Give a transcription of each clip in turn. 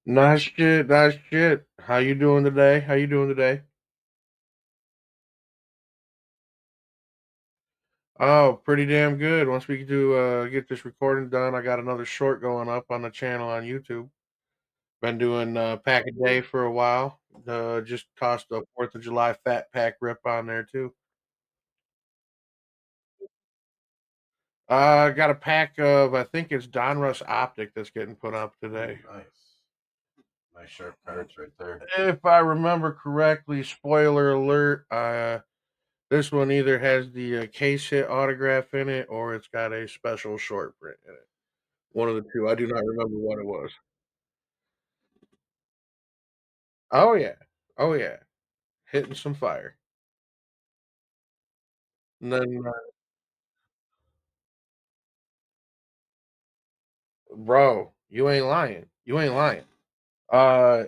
Nice shit, nice shit. How you doing today? How you doing today? Oh, pretty damn good. Once we do get this recording done, I got another short going up on the channel on YouTube. Been doing pack a day for a while. Just tossed a Fourth of July fat pack rip on there too. I got a pack of I think it's Donruss Optic that's getting put up today. Nice. Nice sharp cards right there. If I remember correctly, spoiler alert. This one either has the case hit autograph in it or it's got a special short print in it. One of the two. I do not remember what it was. Oh yeah. Oh yeah. Hitting some fire. And then bro, you ain't lying. You ain't lying. Uh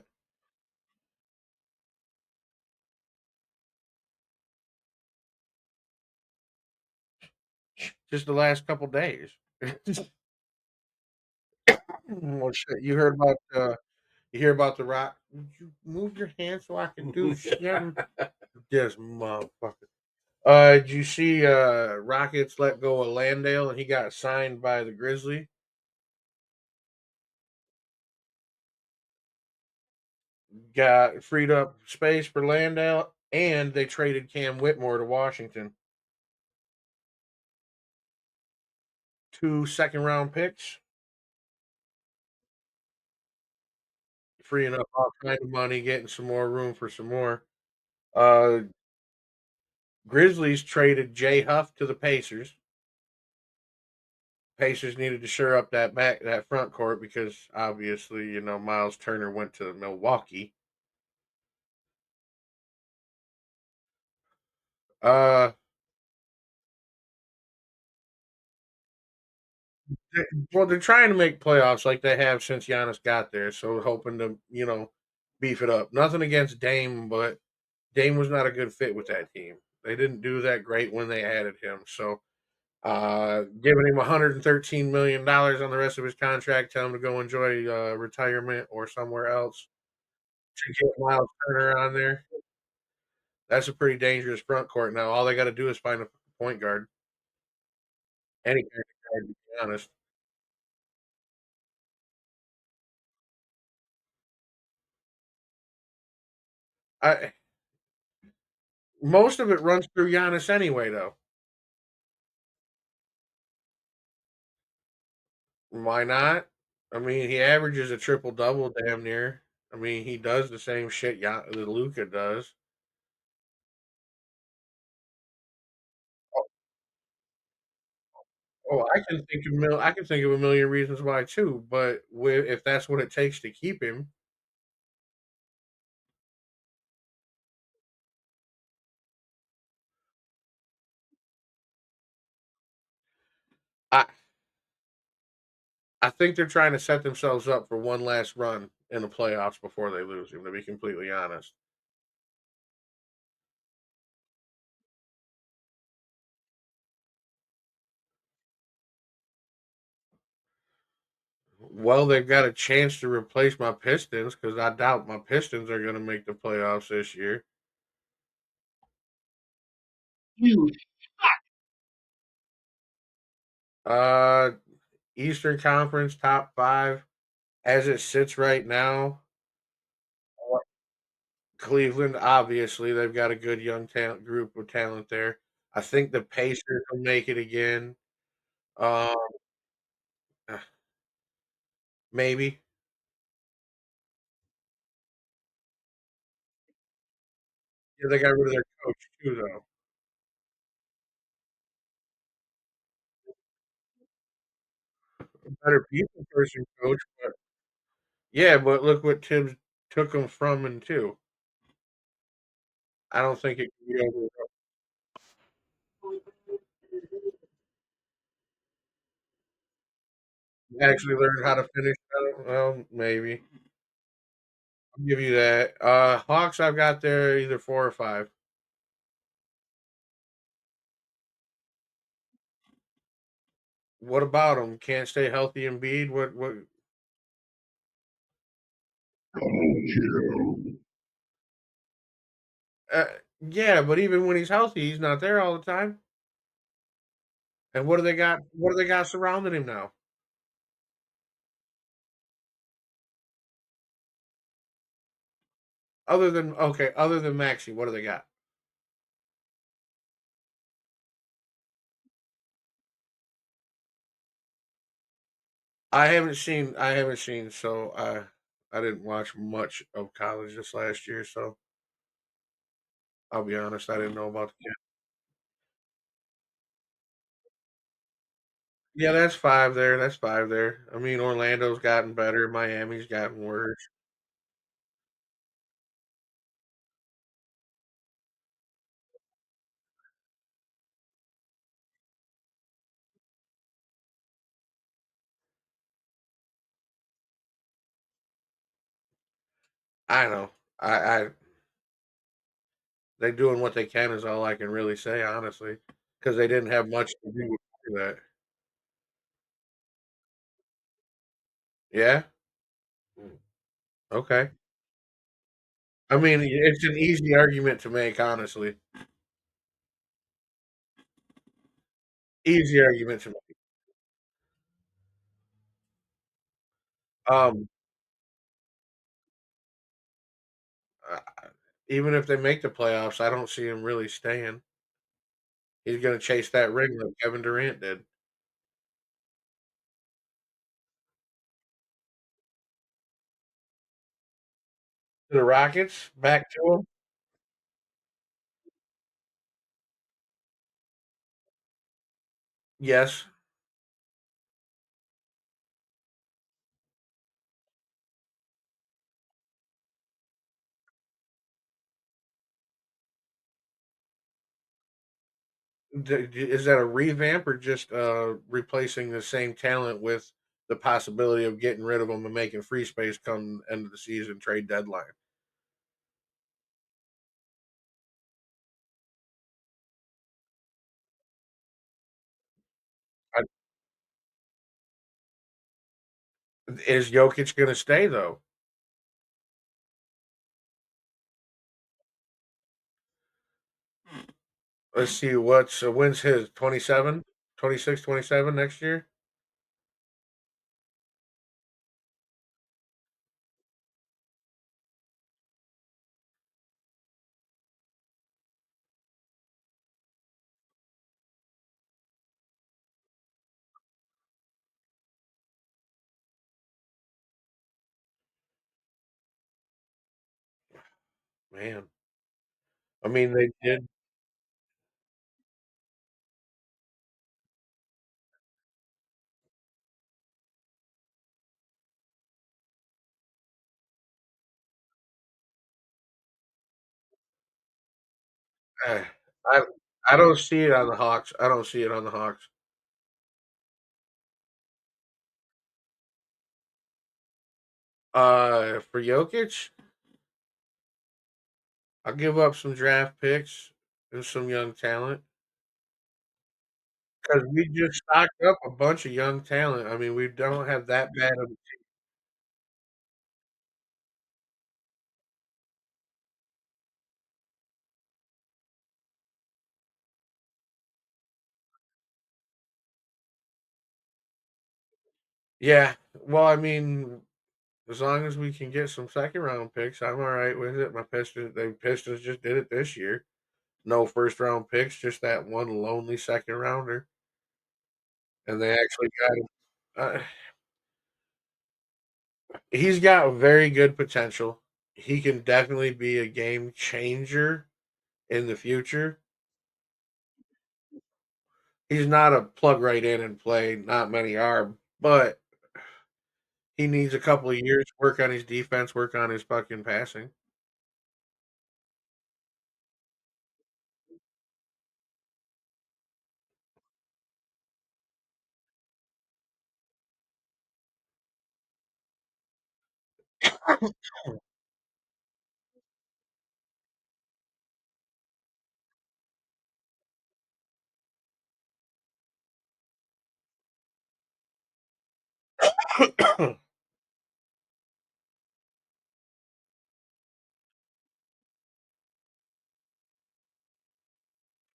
just the last couple days. Well shit. You hear about the rock? Would you move your hand so I can do shit? This motherfucker. Did you see Rockets let go of Landale and he got signed by the Grizzly? Got freed up space for Landale, and they traded Cam Whitmore to Washington. 2 second-round picks, freeing up all kind of money, getting some more room for some more. Uh, Grizzlies traded Jay Huff to the Pacers. Pacers needed to shore up that front court because obviously Miles Turner went to Milwaukee. Uh, well, they're trying to make playoffs like they have since Giannis got there, so hoping to beef it up. Nothing against Dame, but Dame was not a good fit with that team. They didn't do that great when they added him. So, giving him $113 million on the rest of his contract, tell him to go enjoy retirement or somewhere else to get Miles Turner on there. That's a pretty dangerous front court. Now, all they got to do is find a point guard, any kind of guard, to be honest. I Most of it runs through Giannis anyway, though. Why not? I mean, he averages a triple double damn near. I mean, he does the same shit that Luca does. Oh, I can think of a million reasons why too. But if that's what it takes to keep him, I I think they're trying to set themselves up for one last run in the playoffs before they lose him. To be completely honest, well, they've got a chance to replace my Pistons because I doubt my Pistons are going to make the playoffs this year. Uh, Eastern Conference top five as it sits right now. Cleveland, obviously, they've got a good young talent group of talent there. I think the Pacers will make it again. Um, maybe. Yeah, they got rid of their coach too, though. A better people person coach, but yeah, but look what Tibbs took them from and to. I don't think it can be over. Actually learned how to finish better. Well, maybe. I'll give you that. Hawks, I've got there either 4 or 5. What about him? Can't stay healthy, Embiid? What? Uh, yeah, but even when he's healthy, he's not there all the time. And what do they got? What do they got surrounding him now? Other than Maxi, what do they got? I haven't seen. So I didn't watch much of college this last year. So I'll be honest, I didn't know about the kid. Yeah, that's five there. That's five there. I mean, Orlando's gotten better. Miami's gotten worse. I know. I they doing what they can is all I can really say, honestly, because they didn't have much to do with that. Yeah. Okay. I mean, it's an easy argument to make, honestly. Easy argument to make. Um, uh, even if they make the playoffs, I don't see him really staying. He's gonna chase that ring like Kevin Durant did. The Rockets, back to him. Yes. Is that a revamp or just replacing the same talent with the possibility of getting rid of them and making free space come end of the season trade deadline? I, is Jokic going to stay though? Let's see what's when's his 27, 26, 27 next year. Man, I mean they did. eh, I I don't see it on the Hawks. I don't see it on the Hawks. For Jokic, I'll give up some draft picks and some young talent because we just stocked up a bunch of young talent. I mean, we don't have that bad of. Yeah, well, I mean, as long as we can get some second round picks, I'm all right with it. Pistons just did it this year. No first round picks, just that one lonely second rounder, and they actually got him. He's got very good potential. He can definitely be a game changer in the future. He's not a plug right in and play. Not many are, but he needs a couple of years to work on his defense, work on his fucking passing.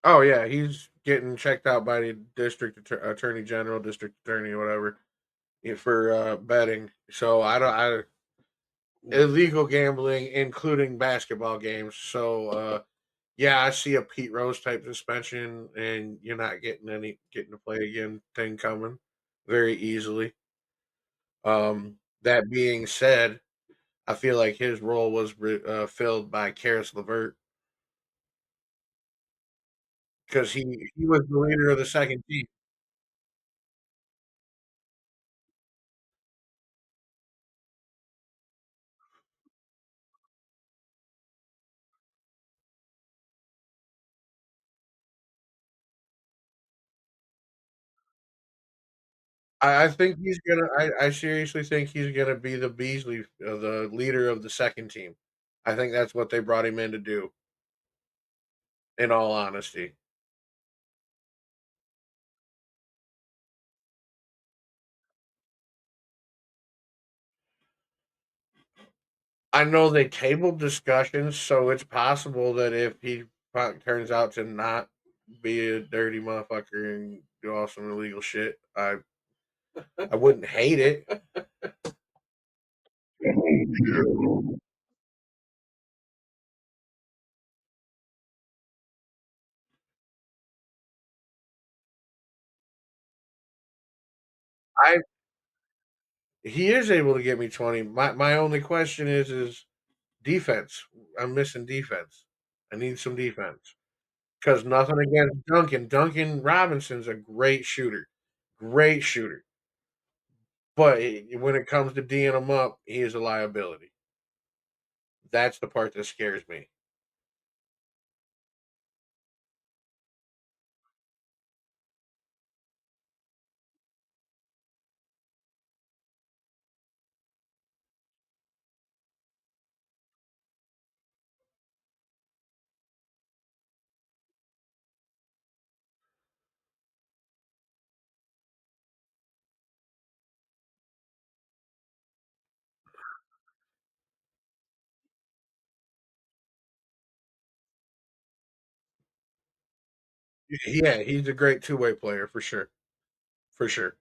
Oh yeah, he's getting checked out by the attorney general, district attorney, whatever, for betting. So I illegal gambling, including basketball games. So yeah, I see a Pete Rose type suspension, and you're not getting to play again thing coming very easily. That being said, I feel like his role was filled by Karis LeVert because he was the leader of the second team. I think he's gonna. I seriously think he's gonna be the Beasley, the leader of the second team. I think that's what they brought him in to do. In all honesty, I know they tabled discussions, so it's possible that if he turns out to not be a dirty motherfucker and do all some illegal shit, I wouldn't hate it. I He is able to get me 20. My only question is defense. I'm missing defense. I need some defense. Because nothing against Duncan. Duncan Robinson's a great shooter. Great shooter. But when it comes to D'ing him up, he is a liability. That's the part that scares me. Yeah, he's a great two-way player for sure. For sure.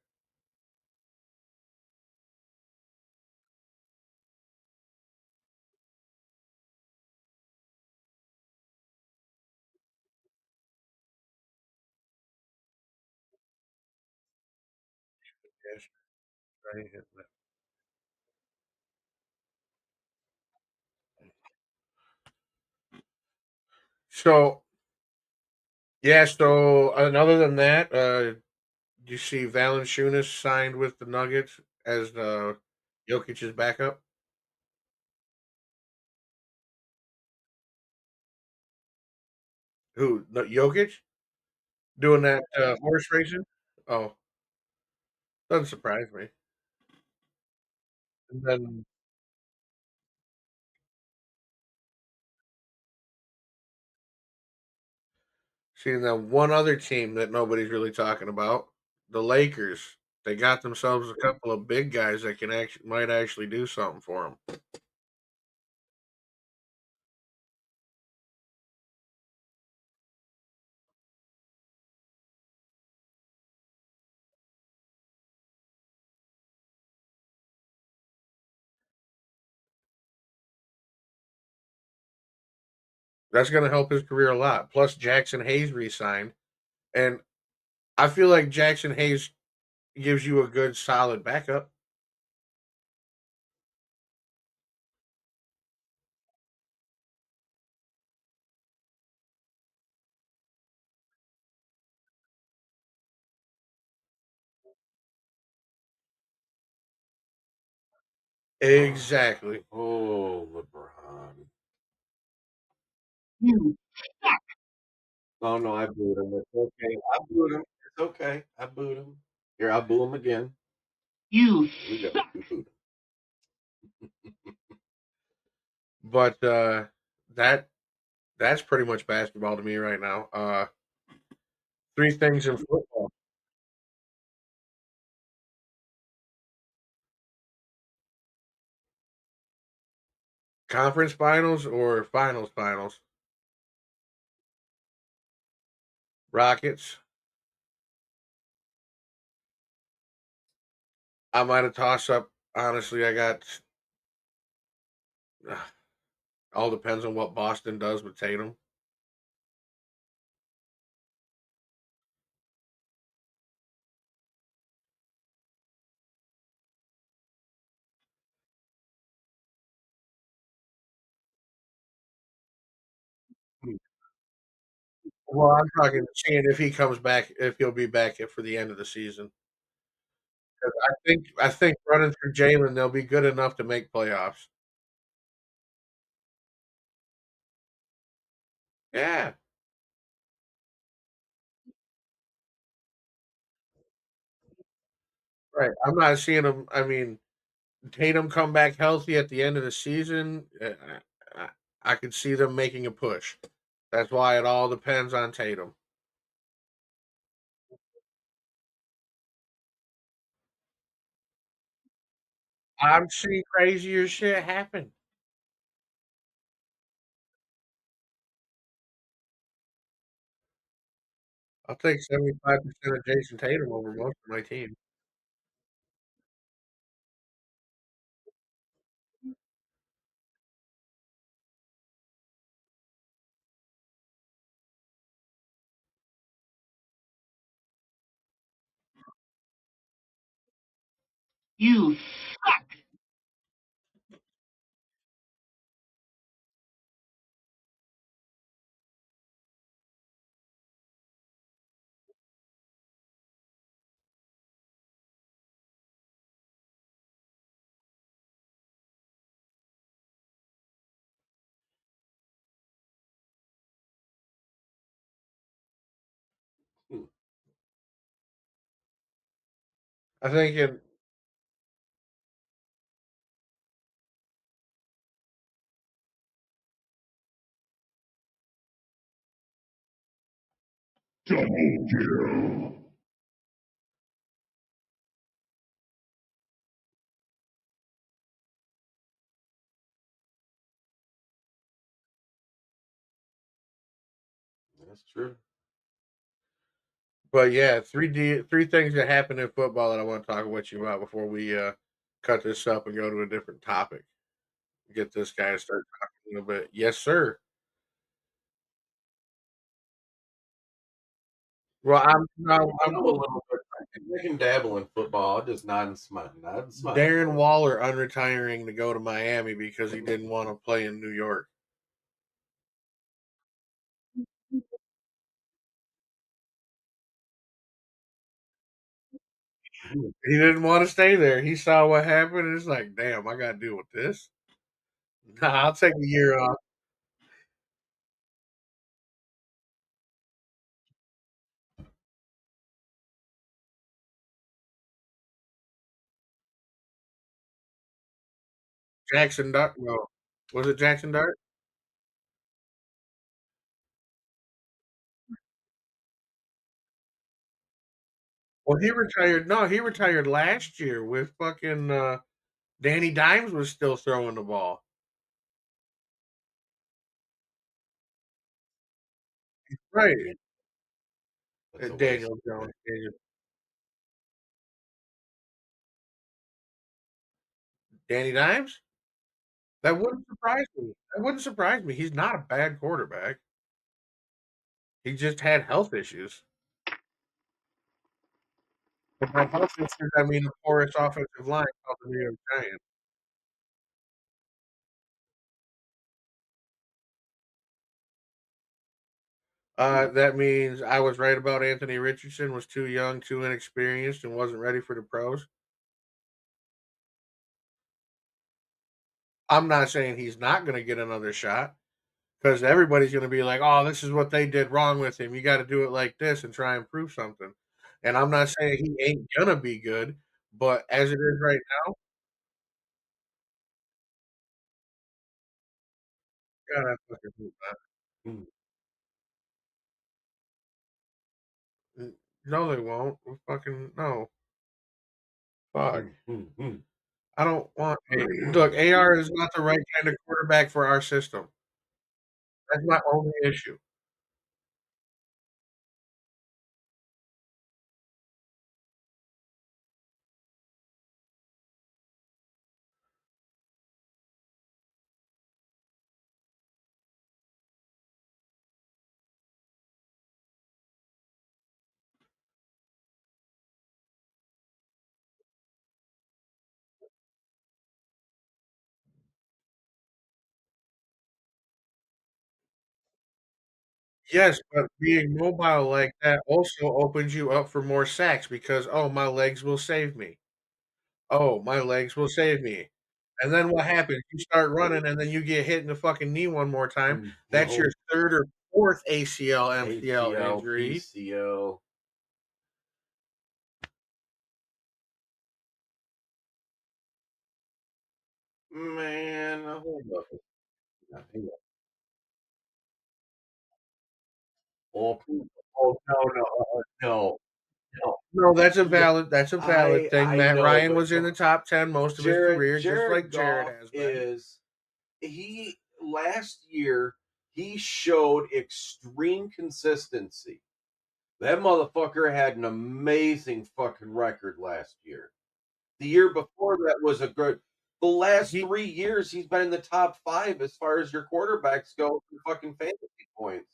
Yes, right. So yeah, so and other than that, you see Valanciunas signed with the Nuggets as Jokic's backup. Who? No, Jokic doing that horse racing? Oh, doesn't surprise me. And then seeing that one other team that nobody's really talking about, the Lakers. They got themselves a couple of big guys that can actually might actually do something for them. That's going to help his career a lot. Plus, Jackson Hayes re-signed, and I feel like Jackson Hayes gives you a good, solid backup. Exactly. Oh, LeBron. You Oh no, I booed him. It's okay. I booed him. It's okay. I booed him. Here, I'll boo him again. you Here we go. suck. We booed But that that's pretty much basketball to me right now. Three things in football. Conference finals or finals finals? Rockets. I might have tossed up. Honestly, I got all depends on what Boston does with Tatum. Well, I'm talking seeing if he comes back, if he'll be back for the end of the season. 'Cause I think running through Jalen, they'll be good enough to make playoffs. Yeah, right. I'm not seeing him. I mean, Tatum come back healthy at the end of the season. I, I could see them making a push. That's why it all depends on Tatum. I'm seeing crazier shit happen. I'll take 75% of Jason Tatum over most of my team. You. Hmm. I think it. Double kill. That's true. But yeah, three things that happen in football that I want to talk with you about before we cut this up and go to a different topic. Get this guy to start talking a little bit. Yes, sir. Well, I'm no, I I'm know a little bit. I can dabble in football. I just nod and smile. Nod and smile. Darren Waller unretiring to go to Miami because he didn't want to play in New York. He didn't want to stay there. He saw what happened. And it's like, damn, I got to deal with this. Nah, I'll take a year off. Jackson Dart. No, was it Jackson Dart? Well, he retired. No, he retired last year with fucking Danny Dimes was still throwing the ball. Right. That's a waste. Daniel Jones. Danny Dimes? That wouldn't surprise me. That wouldn't surprise me. He's not a bad quarterback. He just had health issues. But by health issues, I mean the poorest offensive line called the New York Giants. That means I was right about Anthony Richardson was too young, too inexperienced, and wasn't ready for the pros. I'm not saying he's not going to get another shot because everybody's going to be like, "Oh, this is what they did wrong with him. You got to do it like this and try and prove something." And I'm not saying he ain't gonna be good, but as it is right now, God, I fucking hope Hmm. not. No, they won't. Fucking no. Fuck. Hmm. Hmm. Hmm. I don't want look, AR is not the right kind of quarterback for our system. That's my only issue. Yes, but being mobile like that also opens you up for more sacks because, "Oh, my legs will save me. Oh, my legs will save me." And then what happens? You start running and then you get hit in the fucking knee one more time. That's your No. 3rd or 4th ACL, MCL ACL, injury. PCL. Man, hold up. Hang on. Oh, oh no, no, no, no. No, Yeah, that's a valid thing. I Matt know, Ryan but was in the top 10 most of his career, just Jared like Jared Goff has been. is he last year he showed extreme consistency. That motherfucker had an amazing fucking record last year. The year before that was a good the last He 3 years, he's been in the top 5 as far as your quarterbacks go for fucking fantasy points.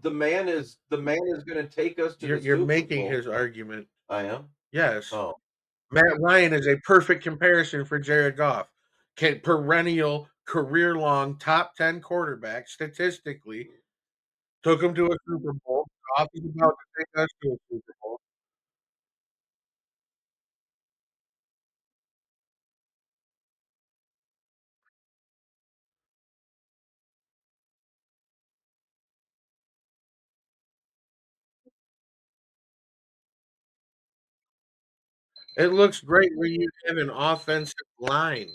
The man is gonna take us to the you're Super making Bowl. his argument. I am? Yes. Oh. Matt Ryan is a perfect comparison for Jared Goff. Perennial, career long, top 10 quarterback statistically. Took him to a Super Bowl. Goff is about to take us to a Super Bowl. It looks great when you have an offensive line.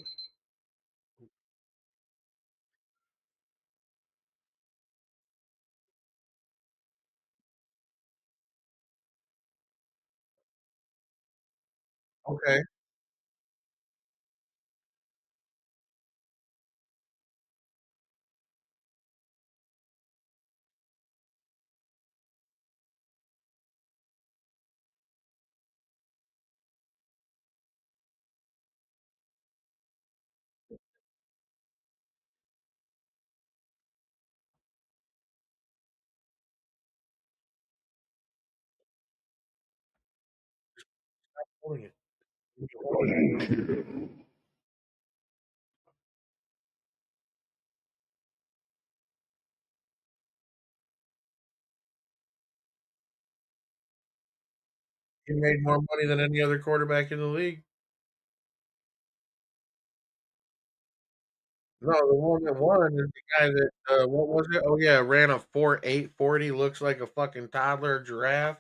Okay. Holding it. Double kill. He made more money than any other quarterback in the league. No, the one that won is the guy that, what was it? Oh, yeah, ran a 4.8 40, looks like a fucking toddler giraffe.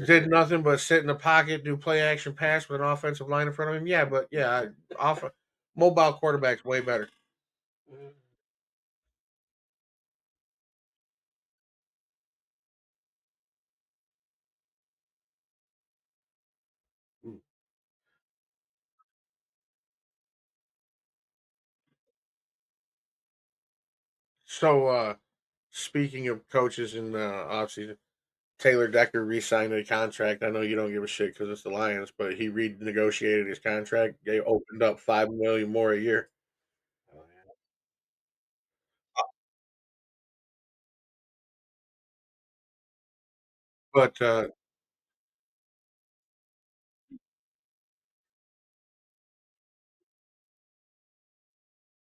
Did nothing but sit in the pocket, do play action pass with an offensive line in front of him. Yeah, but yeah, off mobile quarterback's way better. So, speaking of coaches in the offseason, Taylor Decker re-signed a contract. I know you don't give a shit because it's the Lions, but he renegotiated his contract. They opened up 5 million more a year. But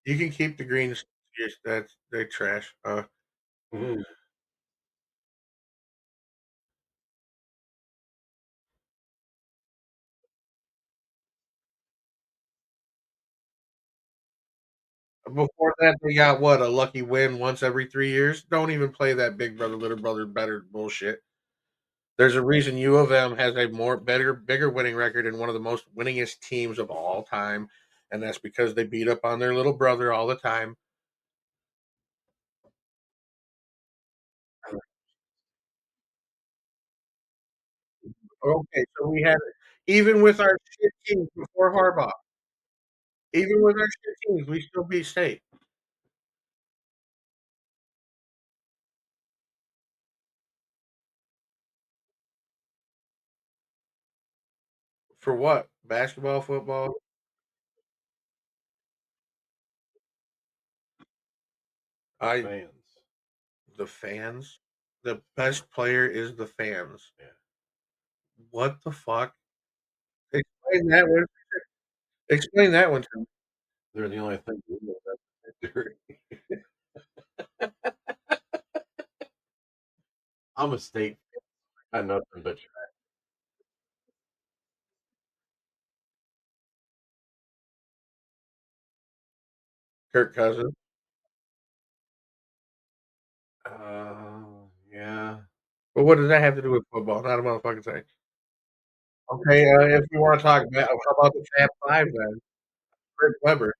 you can keep the greens. Yes, that's they trash. Before that, they got what a lucky win once every 3 years. Don't even play that big brother, little brother, better bullshit. There's a reason U of M has a bigger winning record and one of the most winningest teams of all time, and that's because they beat up on their little brother all the time. Okay, so we had even with our shit teams before Harbaugh, even with our shit teams, we still beat State. For what? Basketball, football? Fans. The fans. The best player is the fans. Yeah. What the fuck? Explain that one. Explain that one to me. They're the only thing we know that. I'm a state. I got nothing but Kirk Cousins. yeah. But what does that have to do with football? Not a motherfucking thing. Okay, if you want to talk about, how about the Fab Five then? Chris Webber.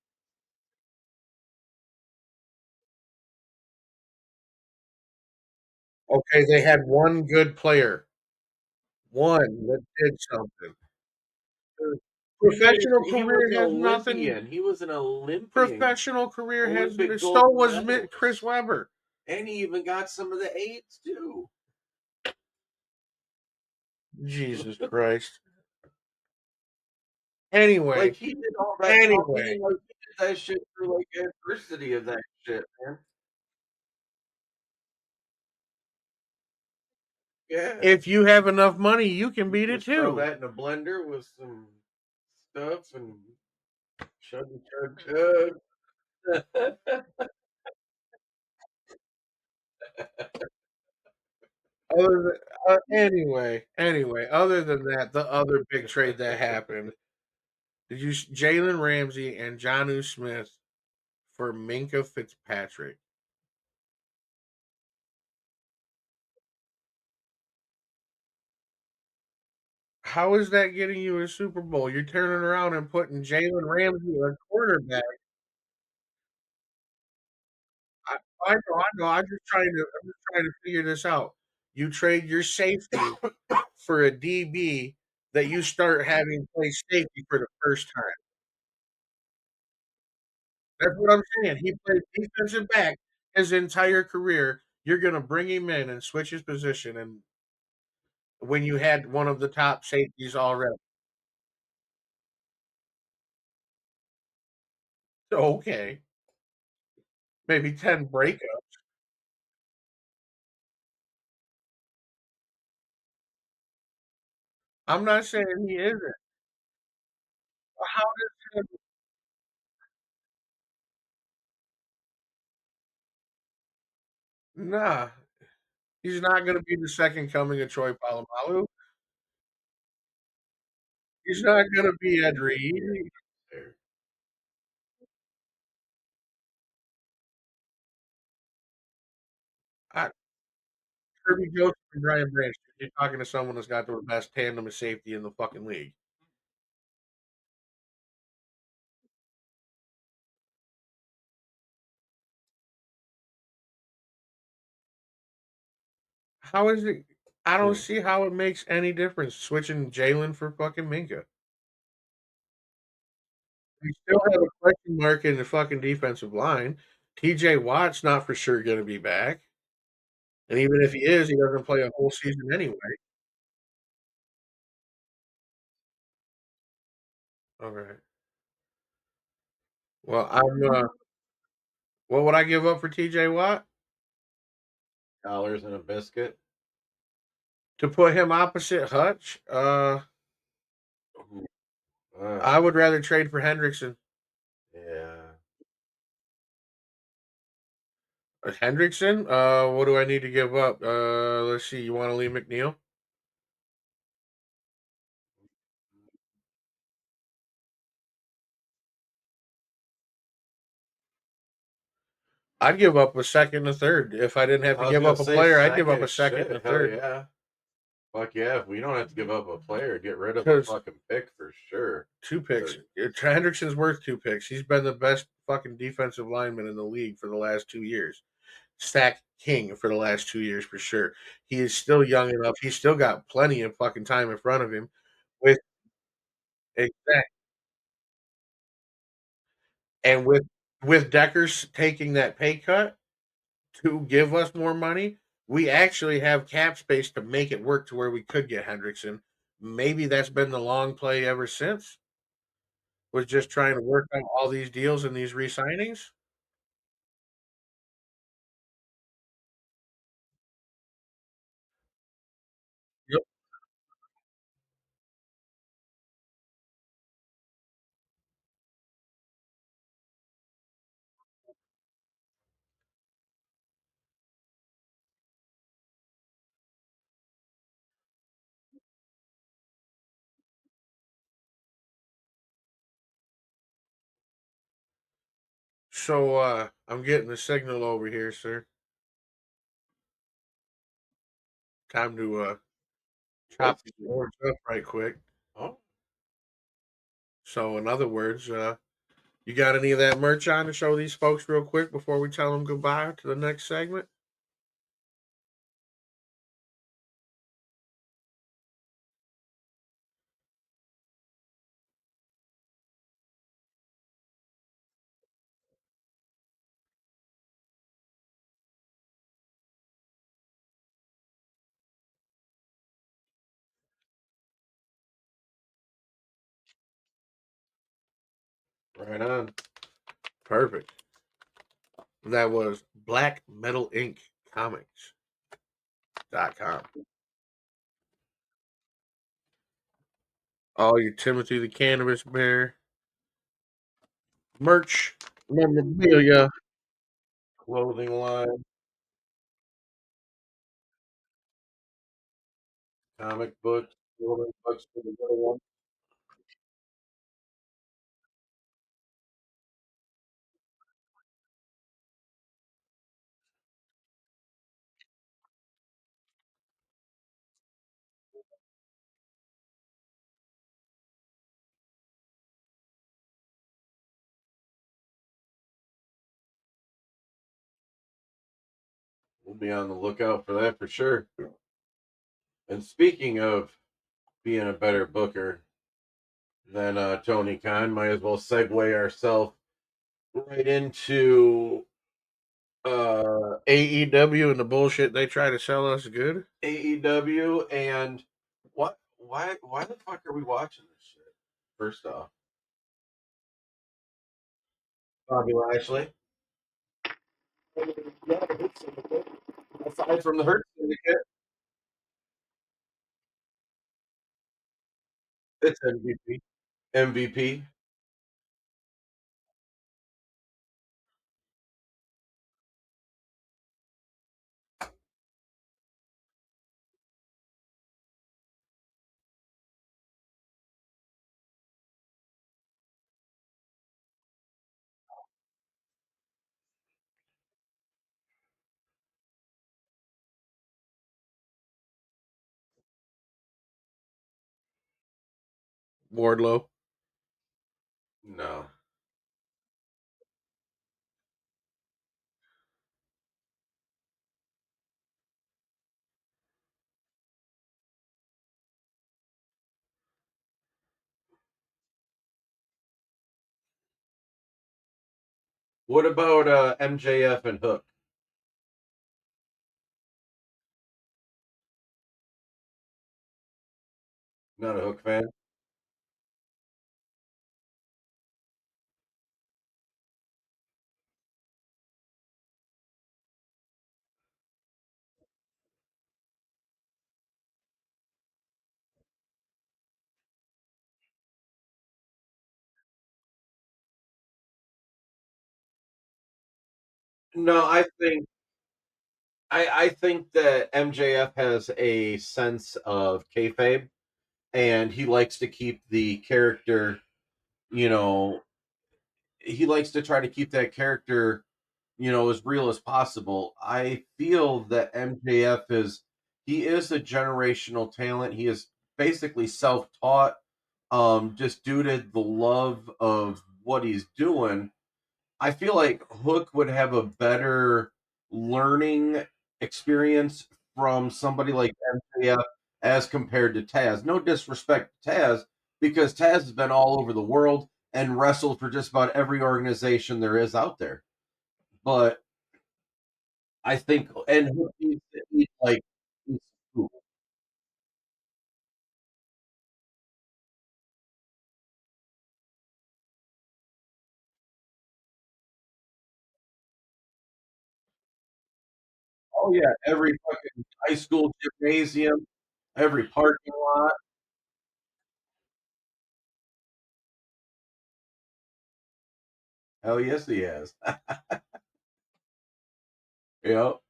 Okay, they had one good player, one that did something. Professional He was career an has nothing. Olympian. He was an Olympian. Professional career has Olympic so gold was Chris medalist. Webber. And he even got some of the AIDS too. Jesus Christ. Anyway, Like he did all that anyway, talking, like he did that shit through like adversity of that shit, man. Yeah. if you have enough money, you can beat it Just throw too. that in a blender with some stuff and chug chug chug. Anyway, other than that, the other big trade that happened, did you Jalen Ramsey and Jonnu Smith for Minka Fitzpatrick? How is that getting you a Super Bowl? You're turning around and putting Jalen Ramsey a quarterback. I, I know. I'm just trying to figure this out. You trade your safety for a DB that you start having play safety for the first time. That's what I'm saying. He played defensive back his entire career. You're gonna bring him in and switch his position, and when you had one of the top safeties already. Okay, maybe 10 breakup. I'm not saying he isn't. How does him nah, he's not gonna be the second coming of Troy Polamalu. He's not gonna be Ed Reed. There. I Kirby Joseph and Brian Branch. You're talking to someone that's got the best tandem of safety in the fucking league. How is it? I don't Hmm. see how it makes any difference switching Jalen for fucking Minka. We still have a question mark in the fucking defensive line. TJ Watt's not for sure going to be back. And even if he is, he doesn't play a whole season anyway. Okay. Well, what would I give up for TJ Watt? Dollars and a biscuit. To put him opposite Hutch? Ooh, uh, I would rather trade for Hendrickson. yeah. Hendrickson? What do I need to give up? Let's see. You want to leave McNeil? I'd give up a second and a third. If I didn't have to I was give gonna up a say player, I'd give up a second second and shit. a Hell third. yeah. Fuck yeah. If we don't have to give up a player, get rid of a Because fucking pick for sure. two picks. Or Hendrickson's worth two picks. He's been the best fucking defensive lineman in the league for the last 2 years. sack king for the last 2 years for sure. He is still young enough. He's still got plenty of fucking time in front of him. With exact and with Deckers taking that pay cut to give us more money, we actually have cap space to make it work to where we could get Hendrickson. Maybe that's been the long play ever since. Was just trying to work out all these deals and these re-signings. Yep. So I'm getting the signal over here, sir. Time to chop What's these boards up right quick. oh So in other words, you got any of that merch on to show these folks real quick before we tell them goodbye to the next segment? right on. Perfect. That was Black Metal Inc. Comics.com. All your Timothy the Cannabis Bear merch, memorabilia. Clothing line, comic books, clothing books for the little one. We'll be on the lookout for that for sure. And speaking of being a better booker than Tony Khan, might as well segue ourselves right into AEW and the bullshit they try to sell us good. AEW and what? Why the fuck are we watching this shit? First off, Bobby Lashley. Yeah, aside from the Hurt Syndicate, it's MVP. MVP. Wardlow. No. What about MJF and Hook? Not a Hook fan. No, I think that MJF has a sense of kayfabe, and he likes to keep the character. You know, he likes to try to keep that character, as real as possible. I feel that MJF he is a generational talent. He is basically self-taught, just due to the love of what he's doing. I feel like Hook would have a better learning experience from somebody like MJF as compared to Taz. No disrespect to Taz, because Taz has been all over the world and wrestled for just about every organization there is out there. But I think, and he's like, he's, oh yeah, every fucking high school gymnasium, every parking lot. Hell yes, he has. Yep.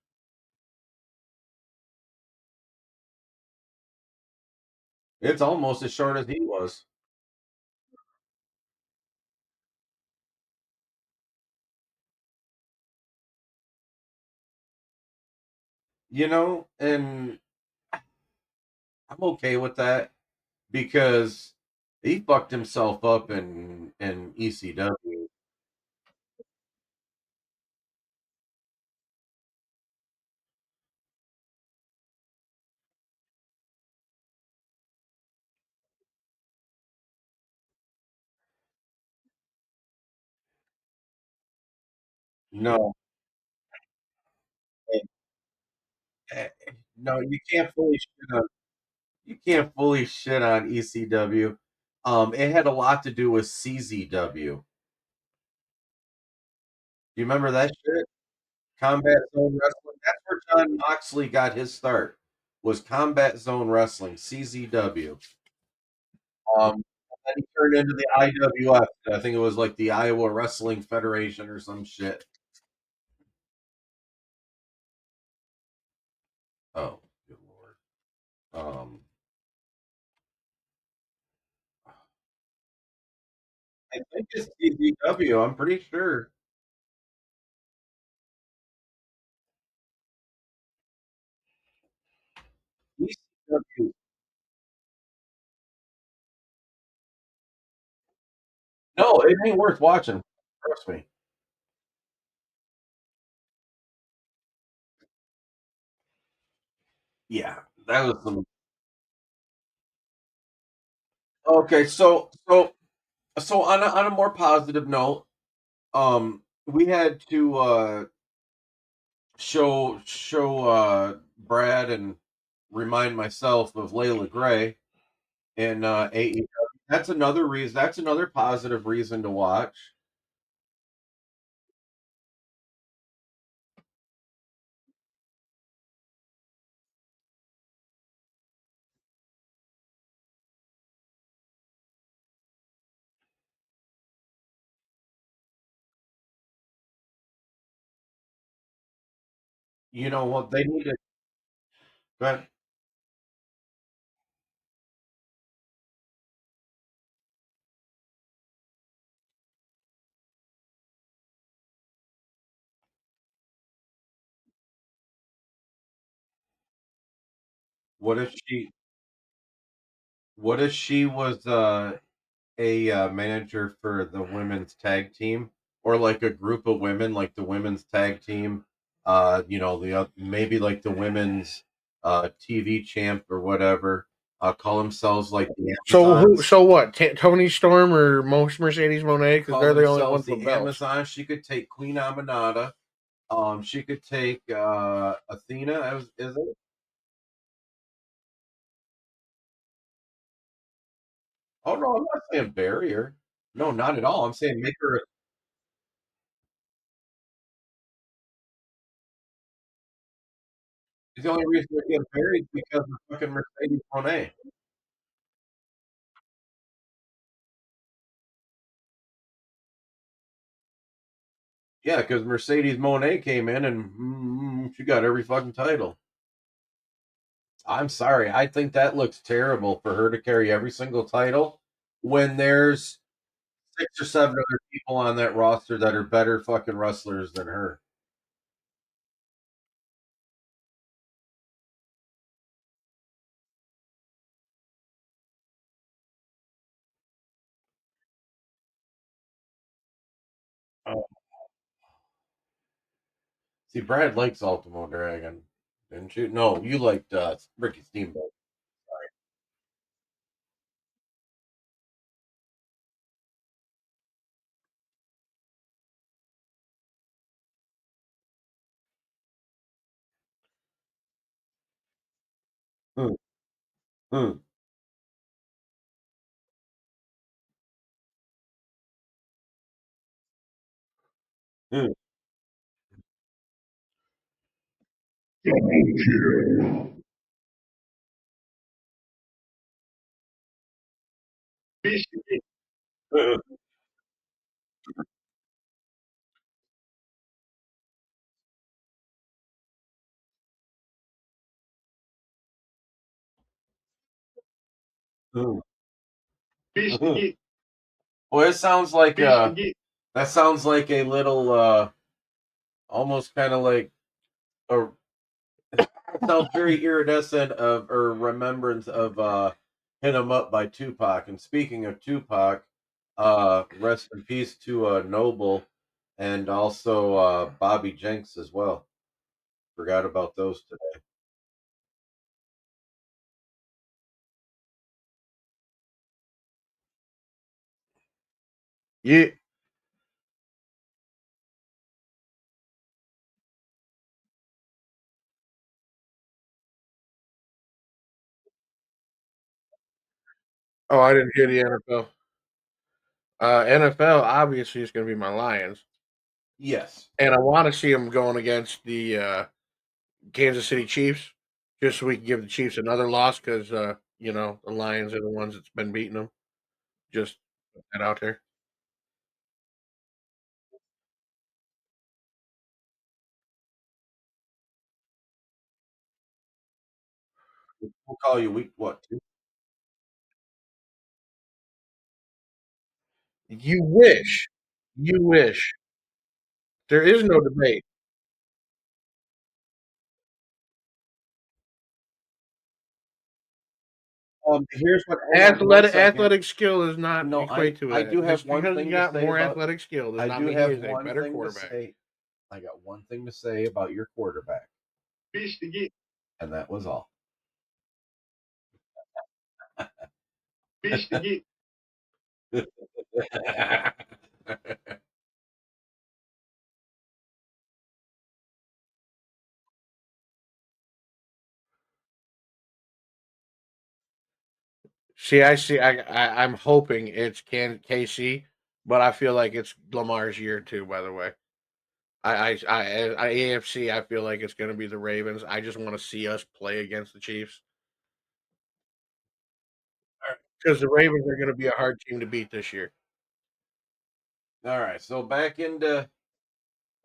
It's almost as short as he was. And I'm okay with that because he fucked himself up in ECW. No, eh, eh, no, you can't fully shit on ECW. It had a lot to do with CZW. Do you remember that shit? Combat Zone Wrestling. That's where John Moxley got his start. Was Combat Zone Wrestling (CZW). And then he turned into the IWF. I think it was like the Iowa Wrestling Federation or some shit. Oh, good lord. I think it's CZW. I'm pretty sure. ECW. No, it ain't worth watching. Trust me. Yeah, that was some. Okay, so on a more positive note, we had to show Brad and remind myself of Layla Gray in AEW. That's another reason. That's another positive reason to watch. You know what they need to. But what if she? What if she was a manager for the women's tag team, or like a group of women, like the women's tag team? Maybe like the women's TV champ or whatever. Call themselves like the So who? Amazons. So what? Tony Storm or Mercedes Monet? Because Call they're the only themselves ones with the belts. Amazon. She could take Queen Aminata. She could take Athena. Is it? Oh no, I'm not saying barrier. No, not at all. I'm saying make her. The only reason they're getting buried is because of fucking Mercedes Monet. Yeah, because Mercedes Monet came in and she got every fucking title. I'm sorry. I think that looks terrible for her to carry every single title when there's 6 or 7 other people on that roster that are better fucking wrestlers than her. See, Brad likes Ultimo Dragon, didn't you? No, you liked Ricky Steamboat. Hmm. Hmm. Hmm. Double kill. Hmm. Fish to Hmm. get. Well, it sounds like Fish to get. that sounds like a little almost kind of like a sounds very iridescent of or remembrance of Hit 'Em Up by Tupac. And speaking of Tupac, rest in peace to Noble and also Bobby Jenks as well. Forgot about those today. Yeah. Oh, I didn't hear the NFL. NFL obviously is going to be my Lions, Yes. and I want to see them going against the Kansas City Chiefs, just so we can give the Chiefs another loss because the Lions are the ones that's been beating them. Just put that out there. We'll call you week what? Two? You wish, you wish. There is no debate. Here's what. Hang on one second. Athletic skill does not No, equate to I that. do have Just one because he thing to got say more about. athletic skill does I not do mean he have is a one better thing to quarterback. say. I got one thing to say about your quarterback, Fish to get. and that was all. Fish to get. I'm hoping it's KC, but I feel like it's Lamar's year too. By the way, AFC. I feel like it's going to be the Ravens. I just want to see us play against the Chiefs because the Ravens are going to be a hard team to beat this year. All right, so back into.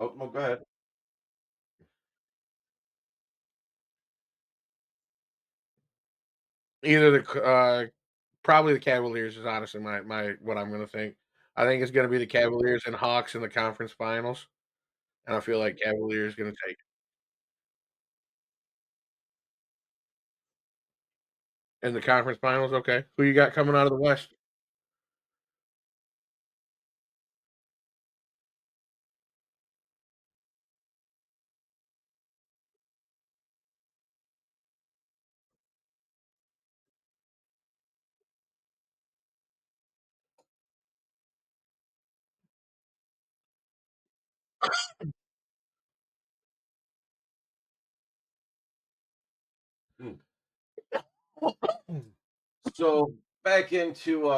Oh no, go ahead. Either probably the Cavaliers is honestly my what I'm going to think. I think it's going to be the Cavaliers and Hawks in the conference finals, and I feel like Cavaliers going to take it in the conference finals. Okay, who you got coming out of the West? Hmm. So back into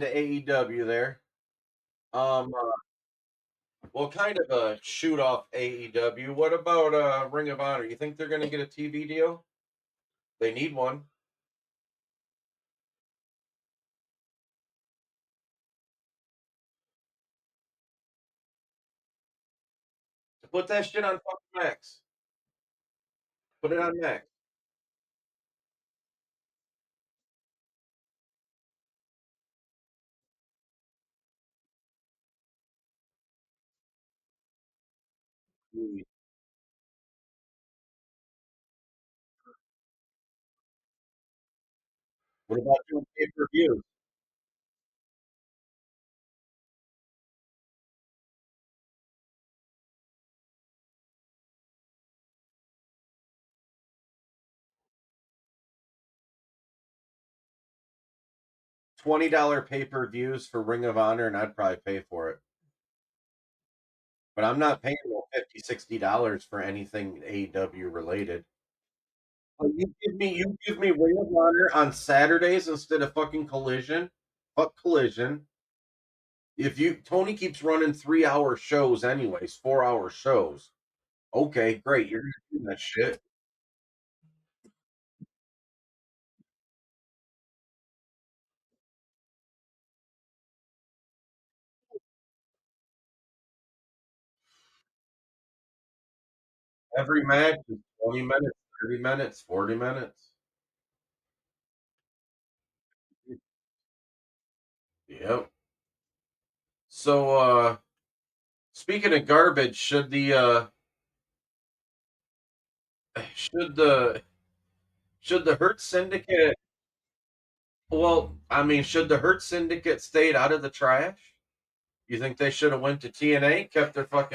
AEW there. Well, kind of a shoot off AEW. What about Ring of Honor? You think they're going to get a TV deal? They need one. Put that shit on fucking Max. Put it on Max. Hmm. What about doing pay per view? $20 pay-per-views for Ring of Honor, and I'd probably pay for it. But I'm not paying no $50, $60 for anything AEW related. You give me Ring of Honor on Saturdays instead of fucking Collision. Fuck Collision. If Tony keeps running 3-hour shows anyways, 4-hour shows. Okay, great. You're gonna do that shit. Every match is 20 minutes, 30 minutes, 40 minutes. Yep. So speaking of garbage, should the should the Hurt Syndicate should the Hurt Syndicate stayed out of the trash? You think they should have went to TNA, kept out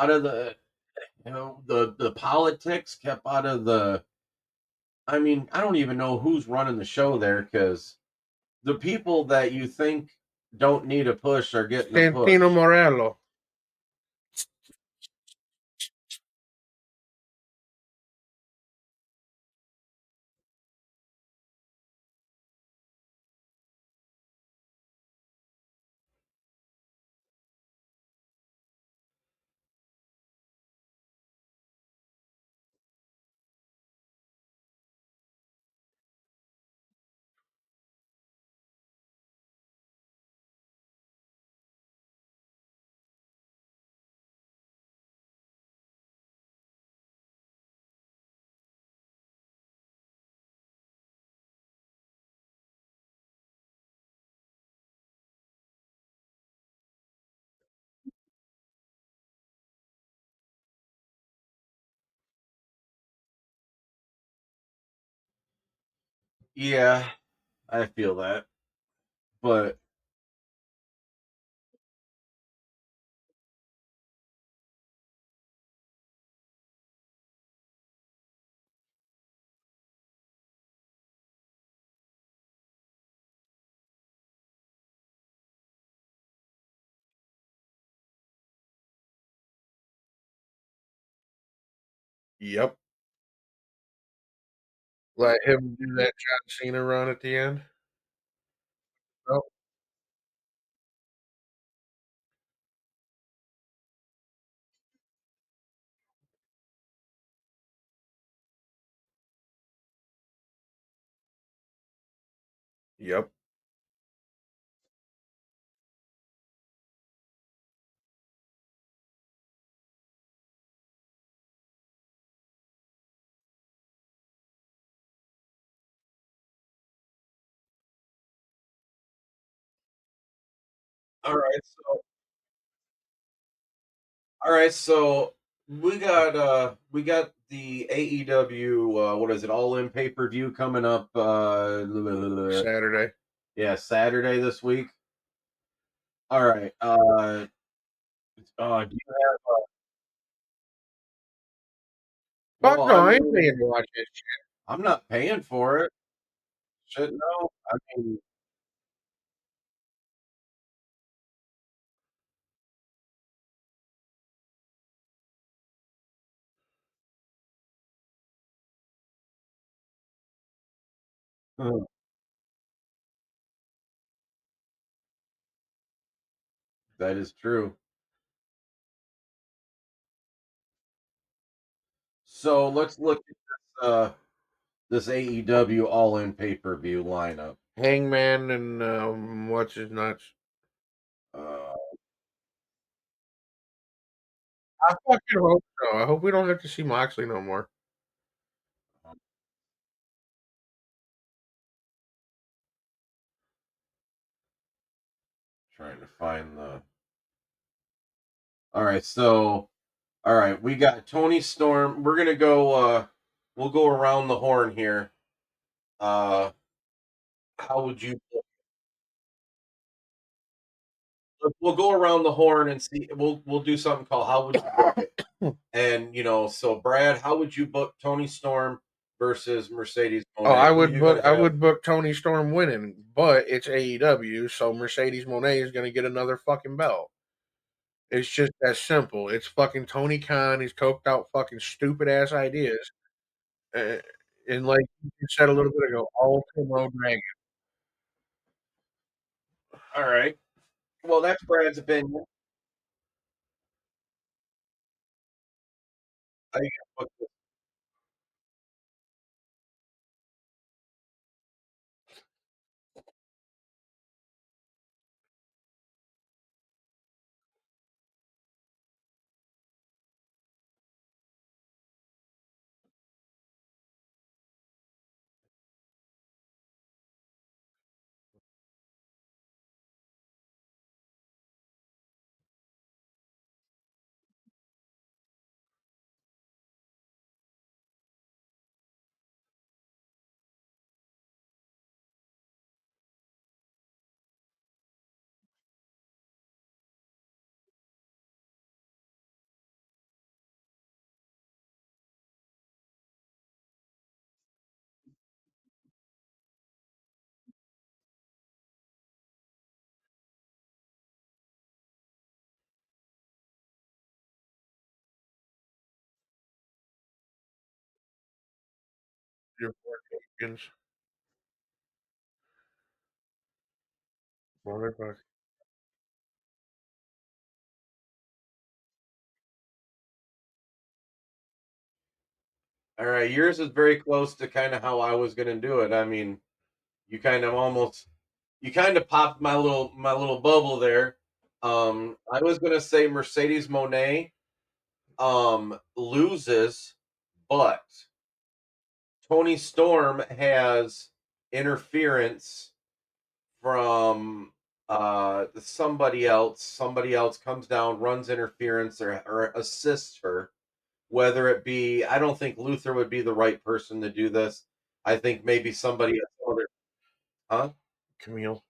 of the politics, kept out of the I don't even know who's running the show there because the people that you think don't need a push are getting a Santino push. Morello. Yeah, I feel that. But Yep. Let him do that John Cena run at the end. Oh, yep. all right, so all right, so we got the AEW what is it, all in pay-per-view coming up Saturday. yeah, Saturday this week. All right. Do you have Fuck well, no, I ain't paying to watch that shit. I'm not paying for it. Shit, no. That is true. So let's look at this AEW all in pay-per-view lineup. Hangman and what's his nuts. Uh, I fucking hope so. I hope we don't have to see Moxley no more. I'm trying to find the. All right, so all right, we got Tony Storm. We're gonna go. We'll go around the horn here. Uh, how would you? We'll go around the horn and see. We'll do something called how would you book it? And so Brad, how would you book Tony Storm versus Mercedes Oh, I Monet. Who would you gonna book. I have? would book Tony Storm winning, but it's AEW, so Mercedes Monet is going to get another fucking belt. It's just that simple. It's fucking Tony Khan. He's coked out fucking stupid ass ideas, uh, and like you said a little bit ago, all Timo Dragon. All right. Well, that's Brad's opinion. I think Your poor Hopkins, motherfucker. all right. Yours is very close to kind of how I was gonna do it. I mean, you kind of almost you kind of popped my little bubble there. I was gonna say Mercedes Monet loses, but Tony Storm has interference from somebody else. Somebody else comes down, runs interference, or assists her. Whether it be, I don't think Luther would be the right person to do this. I think maybe somebody other, huh? Camille.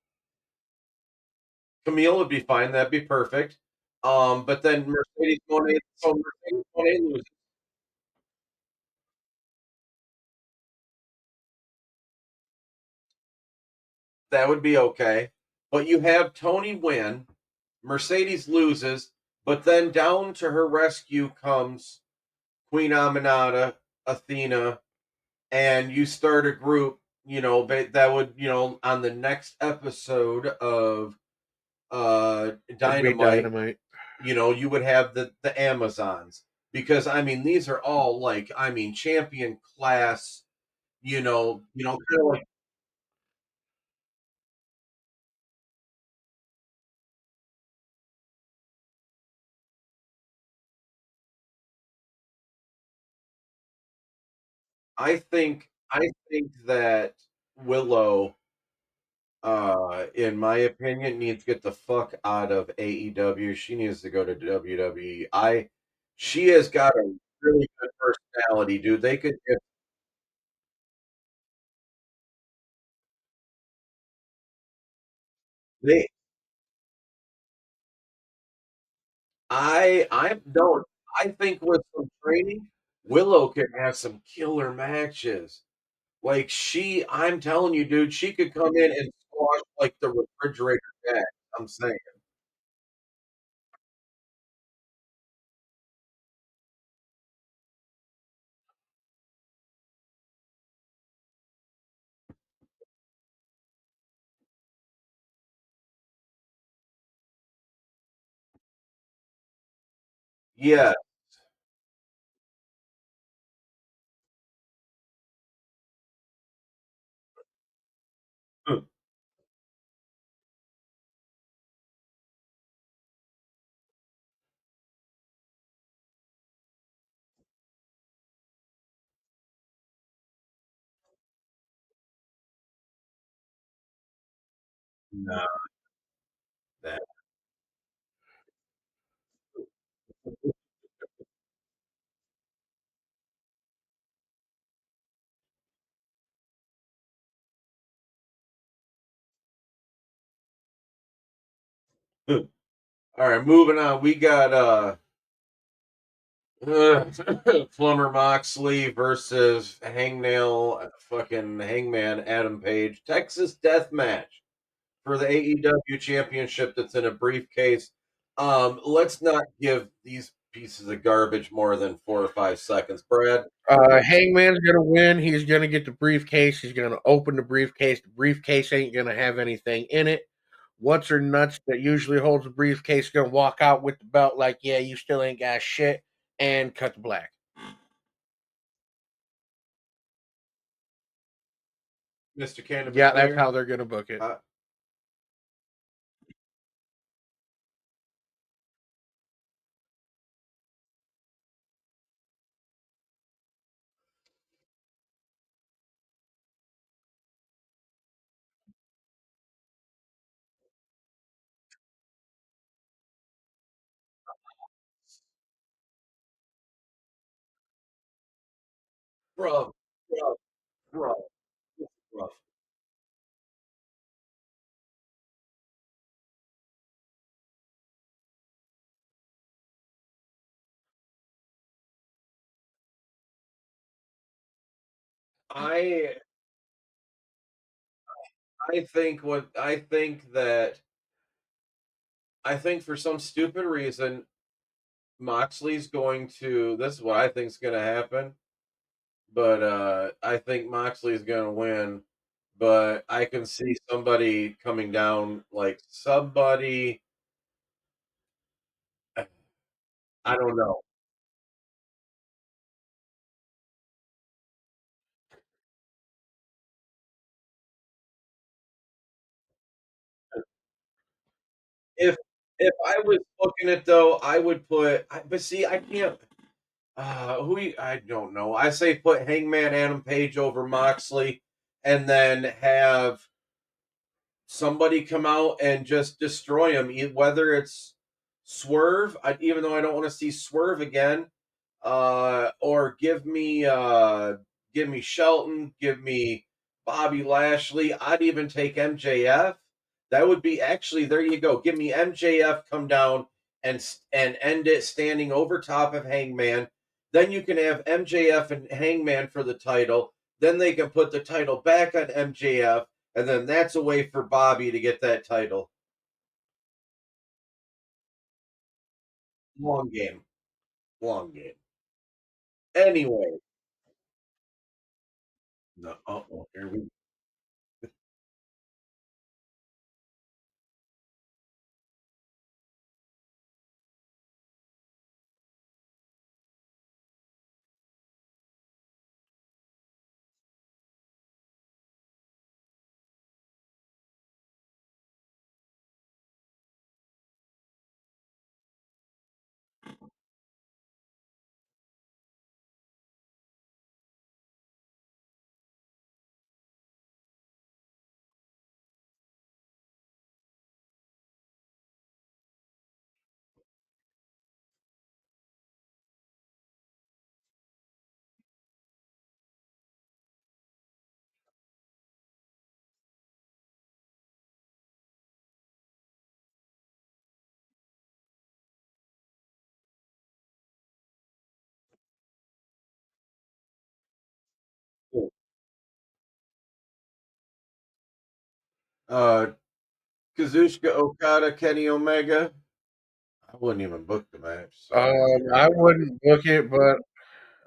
Camille would be fine. That'd be perfect. But then Mercedes Monet, so Mercedes Monet loses. That would be okay. But you have Tony win. Mercedes loses, but then down to her rescue comes Queen Aminata, Athena, and you start a group, that would, on the next episode of It'd be Dynamite, Dynamite. you would have the Amazons. Because I mean, these are all like, I mean, champion class, kind of like I think that Willow, in my opinion, needs to get the fuck out of AEW. She needs to go to WWE. She has got a really good personality, dude. They could if they I don't I think with some training, Willow could have some killer matches. Like I'm telling you, dude, she could come in and squash like the refrigerator jack. I'm saying. Yeah. No, that. All right, moving on. We got Plumber Moxley versus Hangman Adam Page. Texas Death Match for the AEW championship that's in a briefcase. Let's not give these pieces of garbage more than 4 or 5 seconds, Brad. Hangman's gonna win. He's gonna get the briefcase. He's gonna open the briefcase. The briefcase ain't gonna have anything in it. What's her nuts that usually holds the briefcase gonna walk out with the belt like, yeah, you still ain't got shit, and cut the black. Mr. Cannabis. Yeah, that's how they're gonna book it. Bro, bro, bro, bro. I I think for some stupid reason Moxley's going to, this is what I think is going to happen, but I think Moxley's going to win, but I can see somebody coming down, like somebody, I don't know. If I was booking it though, I would but see, I can't. I don't know. I say put Hangman Adam Page over Moxley, and then have somebody come out and just destroy him. Whether it's Swerve, even though I don't want to see Swerve again, or give me Shelton, give me Bobby Lashley. I'd even take MJF. That would be actually, there you go. Give me MJF come down and end it standing over top of Hangman. Then you can have MJF and Hangman for the title. Then they can put the title back on MJF, and then that's a way for Bobby to get that title. Long game. Long game. Anyway. No, here we go. Uh, Kazuchika Okada, Kenny Omega. I wouldn't even book the match. So. I wouldn't book it, but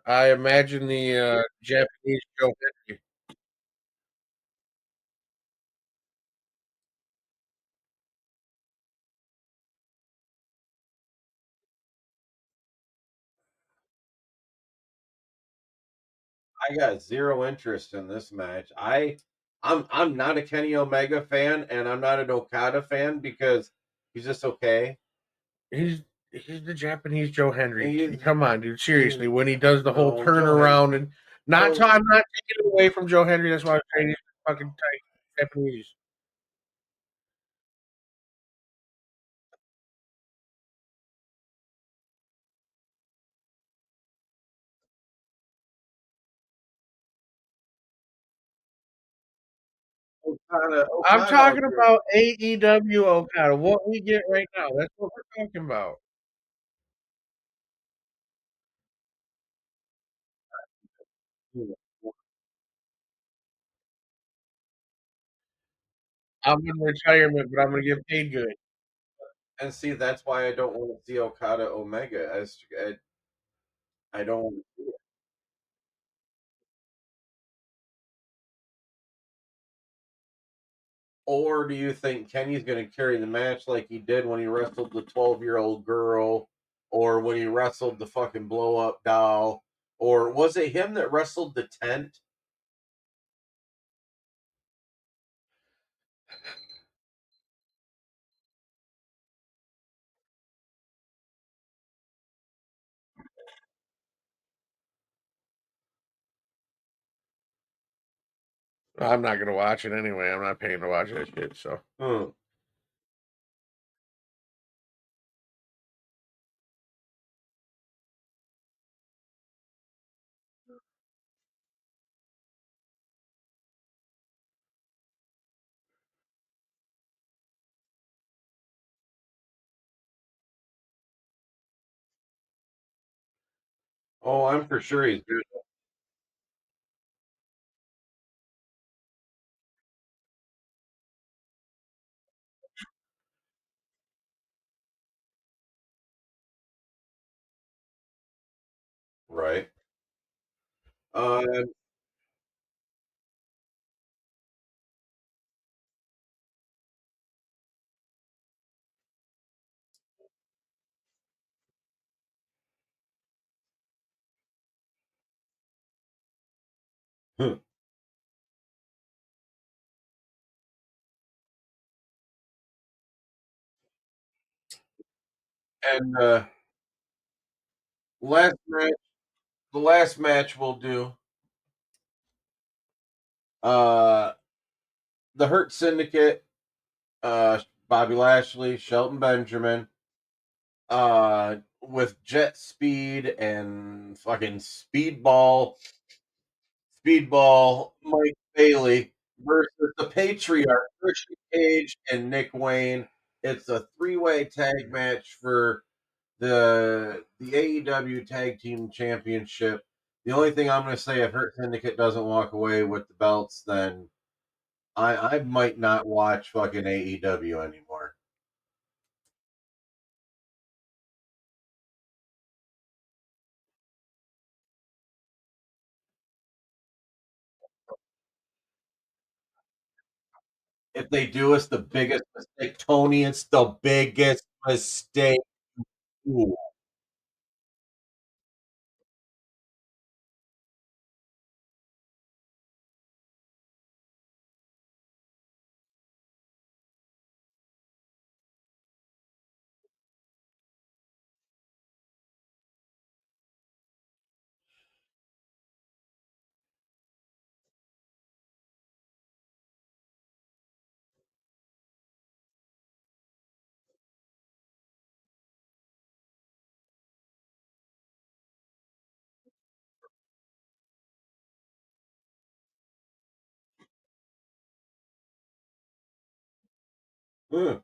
I imagine the Japanese Joe Hendry. I got zero interest in this match. I'm not a Kenny Omega fan, and I'm not an Okada fan because he's just okay. He's he's the Japanese Joe Hendry. He's Come on, dude. Seriously, when he does the whole no Joe turnaround and not, Joe. I'm not taking it away from Joe Hendry. That's why I'm saying he's fucking tight Japanese. I'm Okada. talking about AEW Okada. What we get right now. That's what we're talking about. I'm in retirement, but I'm gonna get paid good. And see, that's why I don't want to see Okada Omega. I don't. Or do you think Kenny's going to carry the match like he did when he wrestled the 12-year-old girl, or when he wrestled the fucking blow up doll, or was it him that wrestled the tent? I'm not gonna watch it anyway. I'm not paying to watch that shit. So Hmm. Oh, I'm for sure he's good. Right. Uh, and last match, the last match we'll do. Uh, the Hurt Syndicate. Bobby Lashley, Shelton Benjamin. With Jet Speed and fucking Speedball Mike Bailey versus the Patriarch, Christian Cage and Nick Wayne. It's a three-way tag match for the AEW Tag Team Championship. The only thing I'm going to say, if Hurt Syndicate doesn't walk away with the belts, then I might not watch fucking AEW anymore. If they do, it's the biggest mistake. Tony, it's the biggest mistake. Ooh. Mm.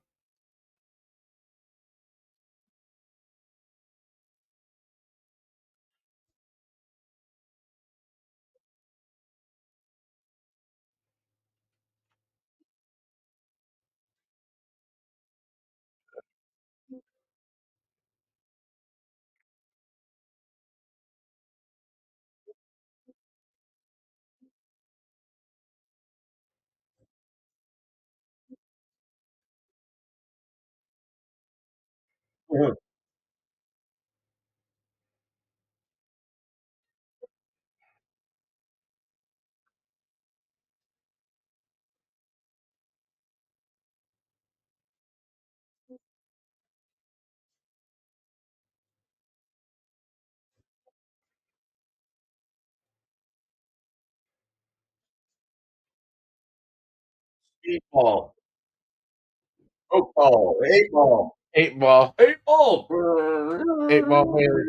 Mhm. Speedball, oak ball, eight ball, 8 ball, eight ball. 8 ball Bailey.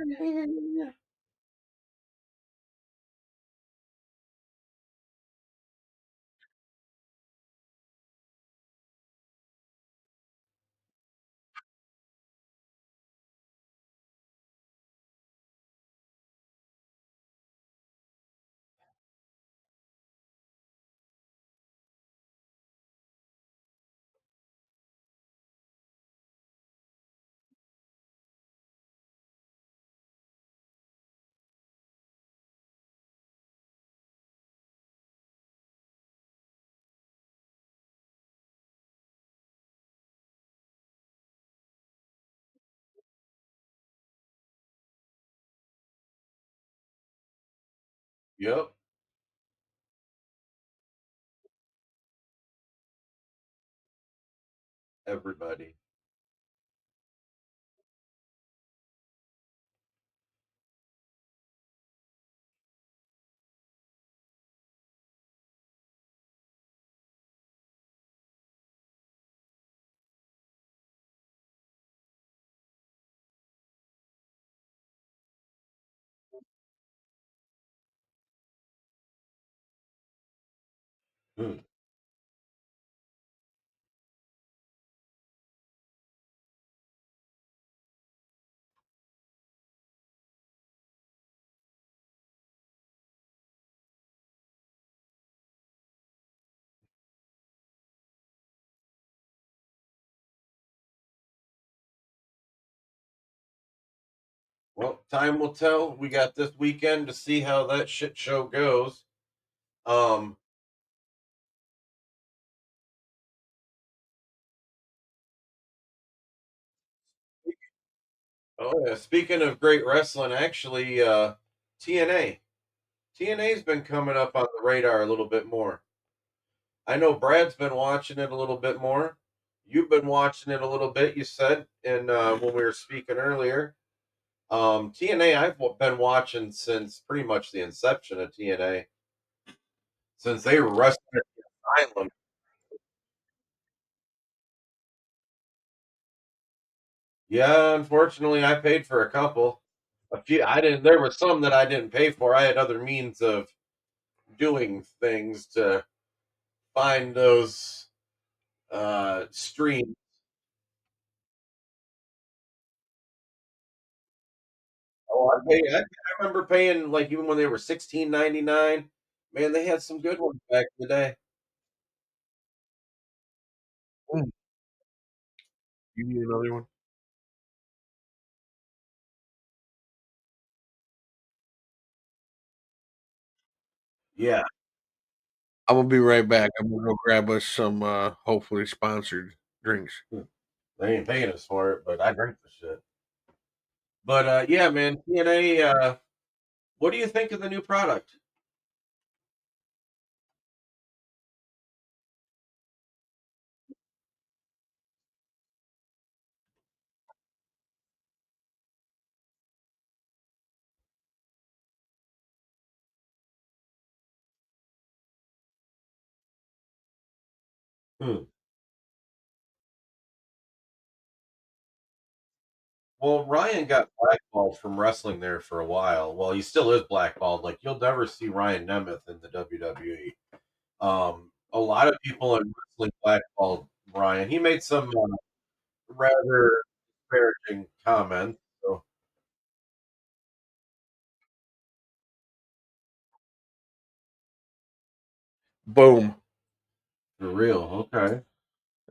Yep. Everybody. Hmm. Well, time will tell. We got this weekend to see how that shit show goes. Um, oh yeah, speaking of great wrestling, actually, TNA. TNA's been coming up on the radar a little bit more. I know Brad's been watching it a little bit more. You've been watching it a little bit, you said, and when we were speaking earlier. TNA, I've been watching since pretty much the inception of TNA, since they were wrestling at the Asylum. Yeah, unfortunately, I paid for a couple. A few, I didn't. There were some that I didn't pay for. I had other means of doing things to find those streams. Oh, I remember paying like even when they were 16.99. Man, they had some good ones back in the day. Mm, you need another one? Yeah, I'm gonna be right back. I'm gonna go grab us some hopefully sponsored drinks. they ain't paying us for it, but I drink the shit. But yeah, man, TNA. What do you think of the new product? Hmm. Well, Ryan got blackballed from wrestling there for a while. Well, he still is blackballed. Like you'll never see Ryan Nemeth in the WWE. A lot of people in wrestling blackballed Ryan. He made some rather disparaging comments. So Boom. for real, okay.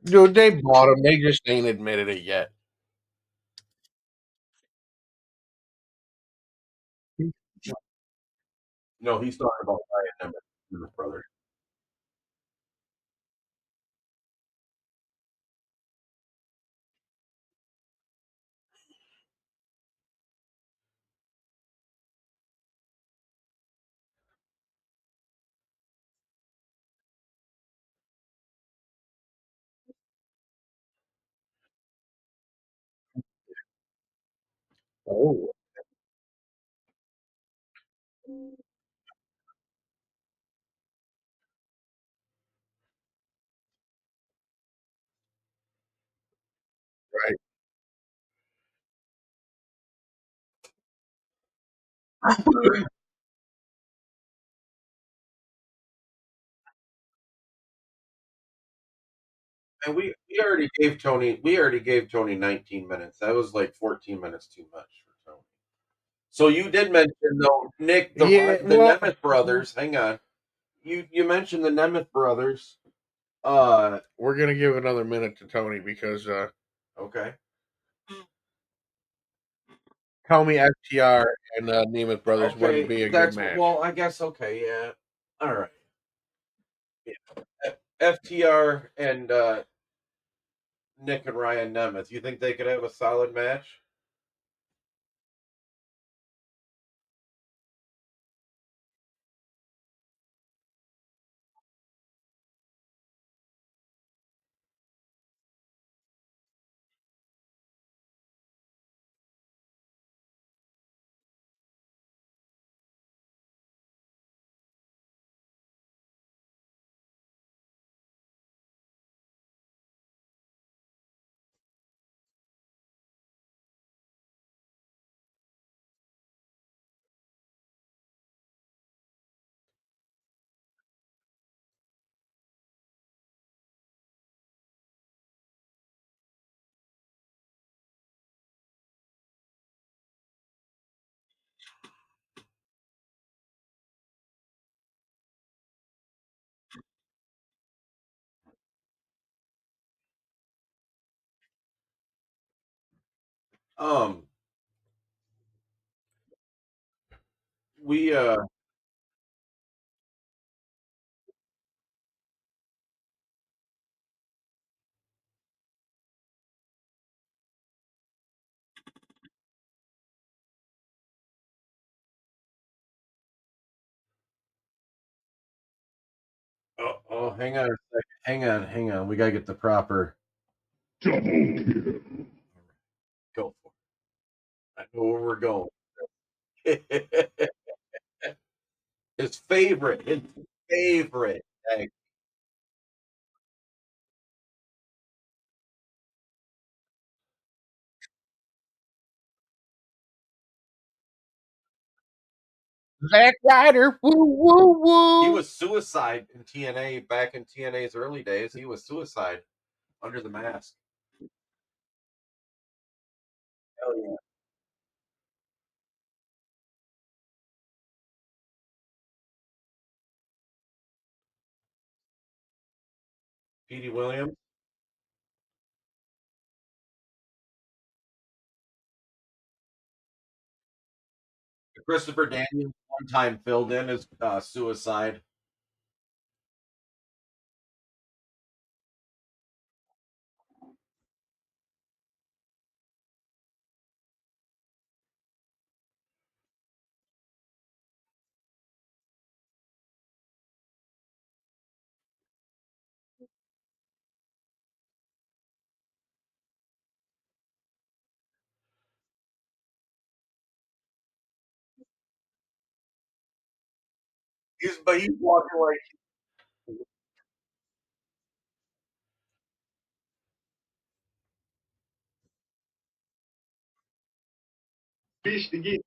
Dude, they bought him. They just ain't admitted it yet. No, he's talking about Ryan Nemeth, his brother. Oh, right. And we already gave Tony 19 minutes. That was like 14 minutes too much for Tony. So you did mention though, Nick, Yeah, the well, Nemeth brothers. Hang on, you mentioned the Nemeth brothers. Uh, we're gonna give another minute to Tony because okay, tell me FTR and Nemeth brothers wouldn't okay, be a good that's match. well, I guess okay, yeah, all right. FTR and Nick and Ryan Nemeth. You think they could have a solid match? We oh, hang on a second. Hang on. We gotta get the proper Double kill. go for it. I know where we're going. His favorite. Tag. Zack Ryder, woo woo woo. He was Suicide in TNA back in TNA's early days. He was Suicide under the mask. Hell yeah. Petey Williams. Christopher Daniels one time filled in as Suicide. He's walking like Fish to get.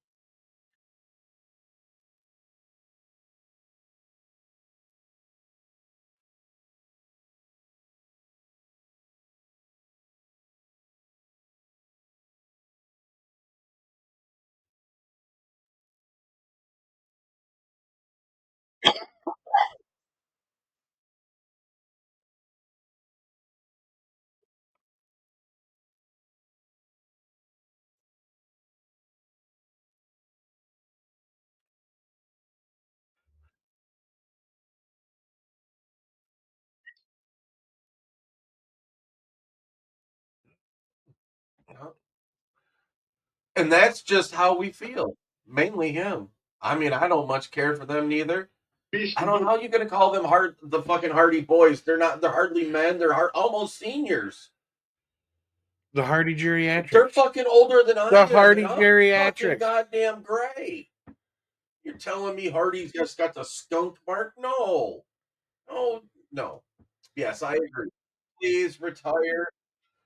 and that's just how we feel. Mainly him. I mean, I don't much care for them neither. Fish I to don't know get. how you gonna call them the fucking Hardy Boys. They're not. They're hardly men. They're almost seniors. The Hardy They're Geriatrics. fucking older than I The am, Hardy and I'm fucking Geriatrics. goddamn gray. You're telling me Hardy's just got the skunk mark? No, no, no. Yes, I agree. Please retire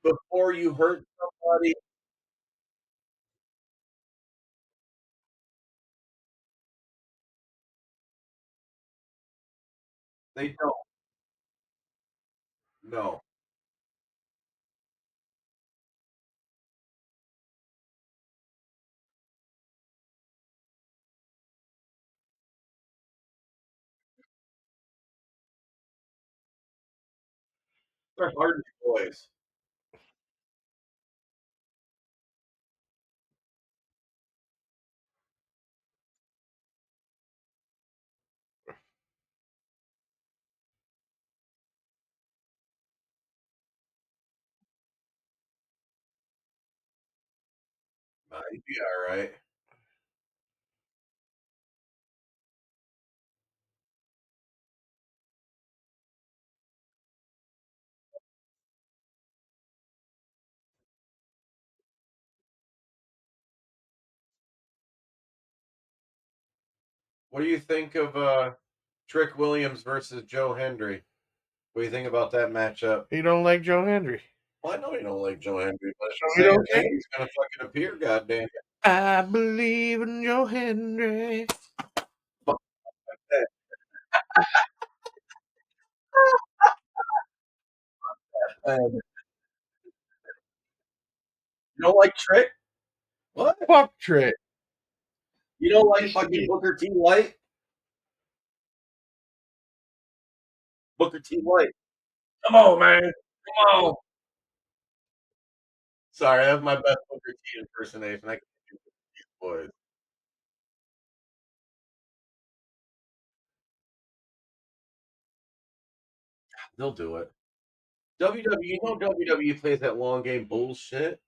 before you hurt somebody. They don't. No, they're Hardy boys. Might be all right. What do you think of Trick Williams versus Joe Hendry? What do you think about that matchup? You don't like Joe Hendry. Well, I know you don't like Joe Hendry, but I'm You saying don't think? Hendry's gonna fucking appear. Goddamn it! I believe in Joe Hendry. Fuck that. You don't like Trick? What? Fuck Trick. You don't like Fish to fucking get. Booker T. White? Booker T. White. Come on, man. Come on. Sorry, that's my best Booker T impersonation. I can do these boys. They'll do it. WWE, you know WWE plays that long game bullshit.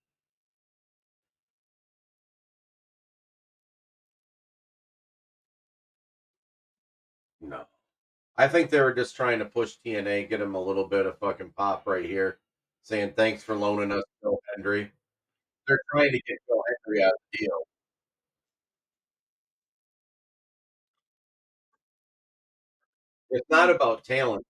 No. I think they were just trying to push TNA, get him a little bit of fucking pop right here, saying thanks for loaning us Phil Hendry. They're trying to get Phil Hendry out of the deal. It's not about talent.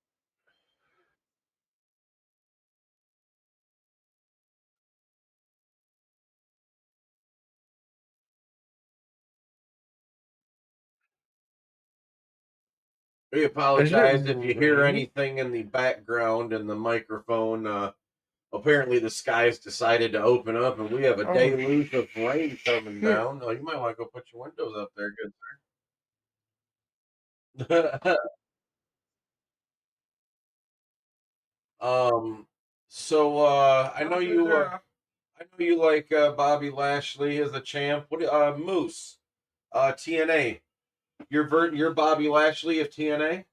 We Is it apologize if you hear raining? anything in the background and the microphone. Apparently, the skies decided to open up, and we have a Oh, deluge of rain coming shit. down. Oh, you might want to go put your windows up there, good sir. um. So I know you. I know you like Bobby Lashley as a champ. What? Moose. TNA. You're Bobby Lashley of TNA.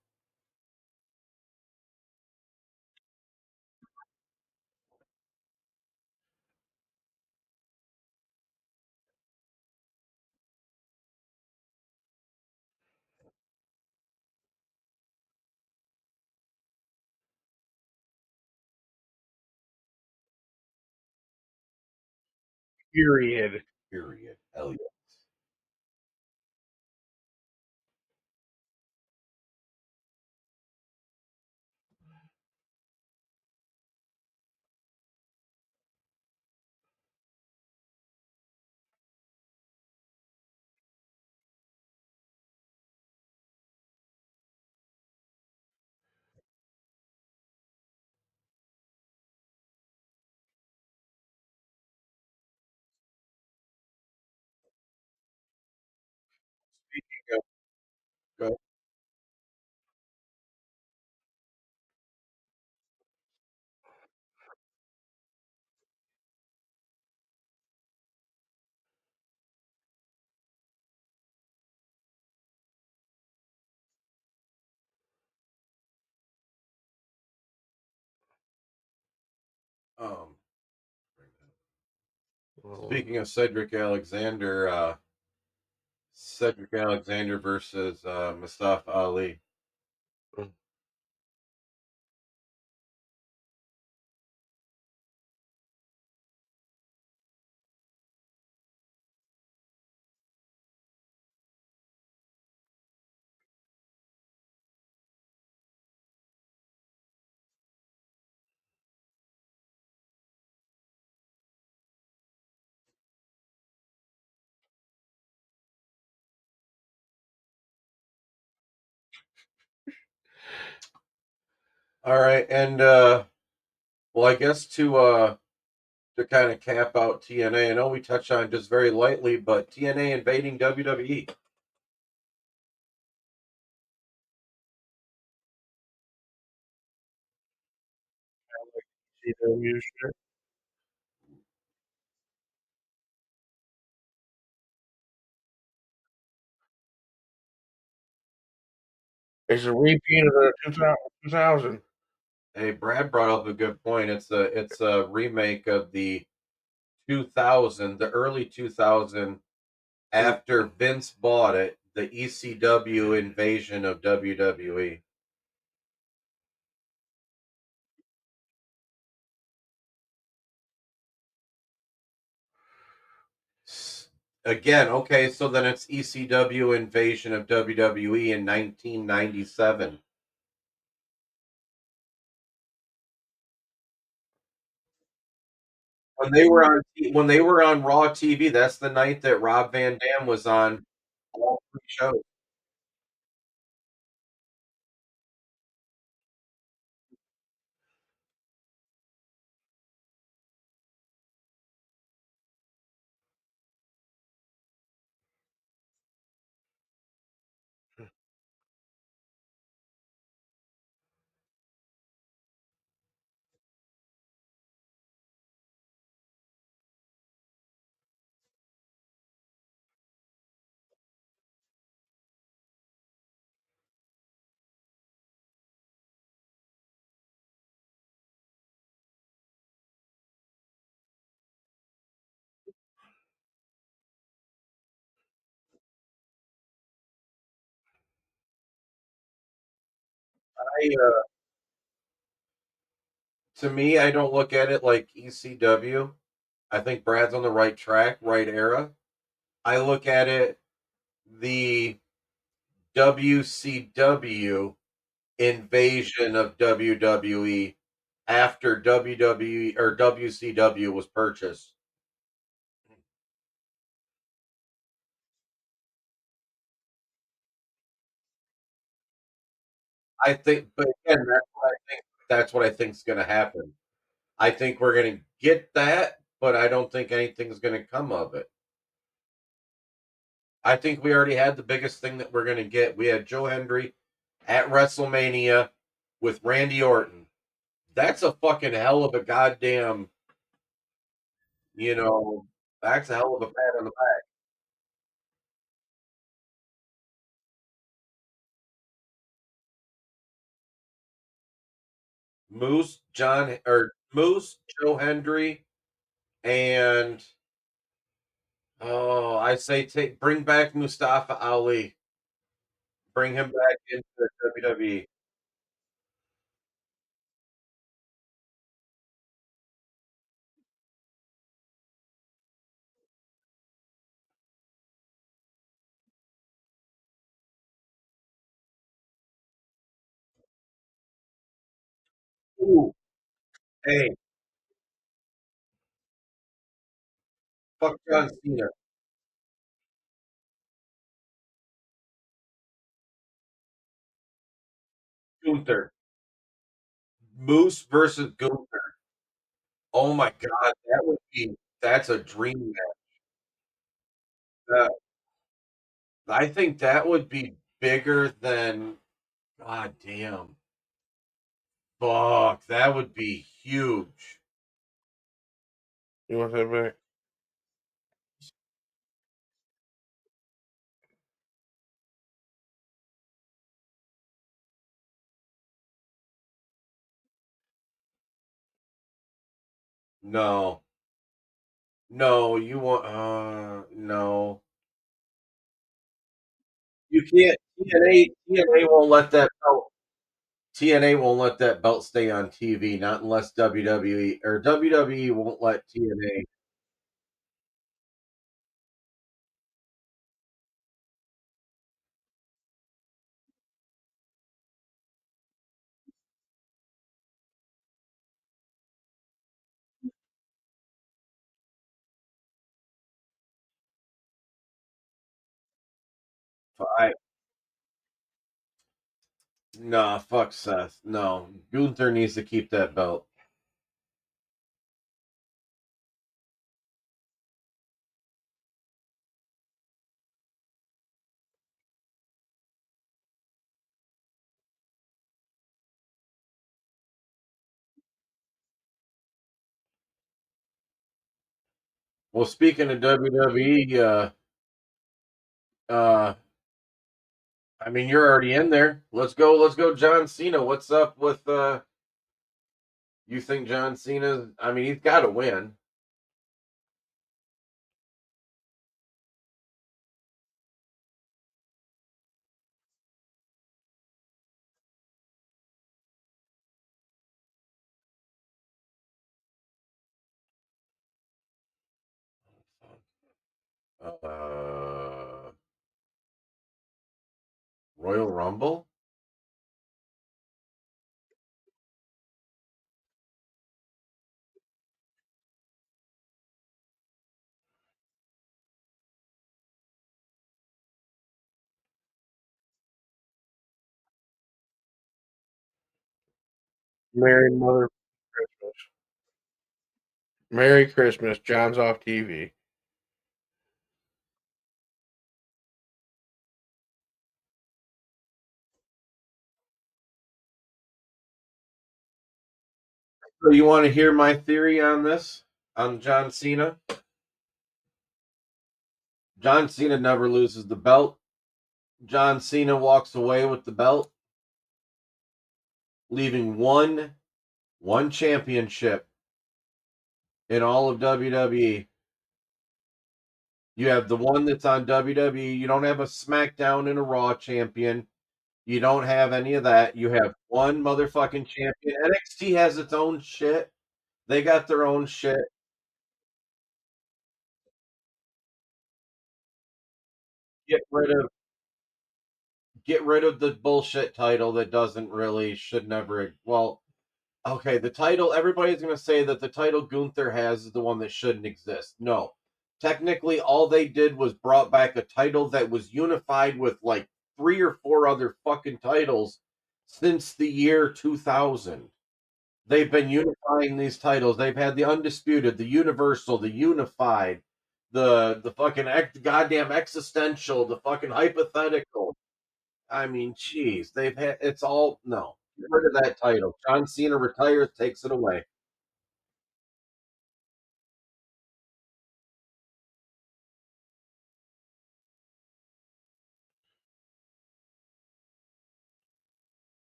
Period. Period. Hell yeah. Speaking of, um, Oh, speaking of Cedric Alexander versus Mustafa Ali. All right, and well, I guess to kind of cap out TNA, I know we touched on it just very lightly, but TNA invading WWE. CW shit. It's a repeat of the 2000. Hey, Brad brought up a good point. It's a remake of the 2000, the early 2000 after Vince bought it, the ECW invasion of WWE. Again, okay, so then it's ECW invasion of WWE in 1997. When they were on Raw TV, that's the night that Rob Van Dam was on all three shows. To me, I don't look at it like ECW. I think Brad's on the right track, right era. I look at it the WCW invasion of WWE after WWE or WCW was purchased. I think, but again, that's what I think is going to happen. I think we're going to get that, but I don't think anything's going to come of it. I think we already had the biggest thing that we're going to get. We had Joe Hendry at WrestleMania with Randy Orton. That's a fucking hell of a goddamn, you know, that's a hell of a pat on the back. Moose, Joe Hendry, and oh, I say bring back Mustafa Ali. Bring him back into the WWE. Ooh, hey, fuck John Cena. Gunther. Moose versus Gunther. Oh my god, that's a dream match. I think that would be bigger than god damn. Fuck, that would be huge. You want that back? No. No, you want no. You can't TNA won't let that belt TNA won't let that belt stay on TV, not unless WWE or WWE won't let TNA. I Nah, fuck Seth. No. Gunther needs to keep that belt. Well, speaking of WWE, uh I mean you're already in there. Let's go John Cena. What's up with you think John Cena, I mean he's gotta win. Uh Royal Rumble? Merry Mother Christmas. Merry Christmas. John's off TV. So you want to hear my theory on this? On John Cena? John Cena never loses the belt. John Cena walks away with the belt, leaving one championship in all of WWE. You have the one that's on WWE. You don't have a SmackDown and a Raw champion. You don't have any of that. You have one motherfucking champion. NXT has its own shit. They got their own shit. Get rid of get rid of the bullshit title that doesn't really should never well, okay, the title everybody's going to say that the title Gunther has is the one that shouldn't exist. No. Technically all they did was brought back a title that was unified with like 3 or 4 other fucking titles since the year 2000. They've been unifying these titles. They've had the undisputed, the universal, the unified, the fucking goddamn existential, the fucking hypothetical. I mean, jeez, they've had it's all no. Get rid of that title. John Cena retires, takes it away.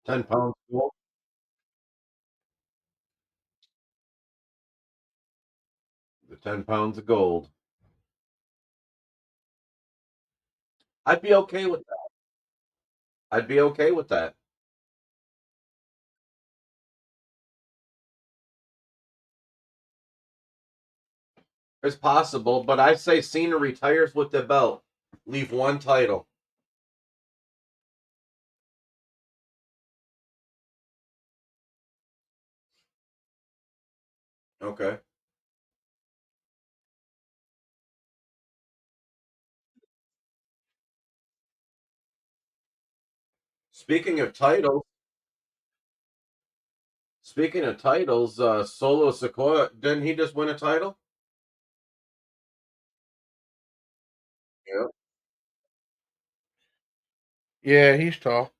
10 pounds gold. The 10 pounds of gold. I'd be okay with that. I'd be okay with that. It's possible, but I say Cena retires with the belt. Leave one title. Okay. Speaking of titles, Solo Sequoia, didn't he just win a title? Yeah. Yeah, he's tall.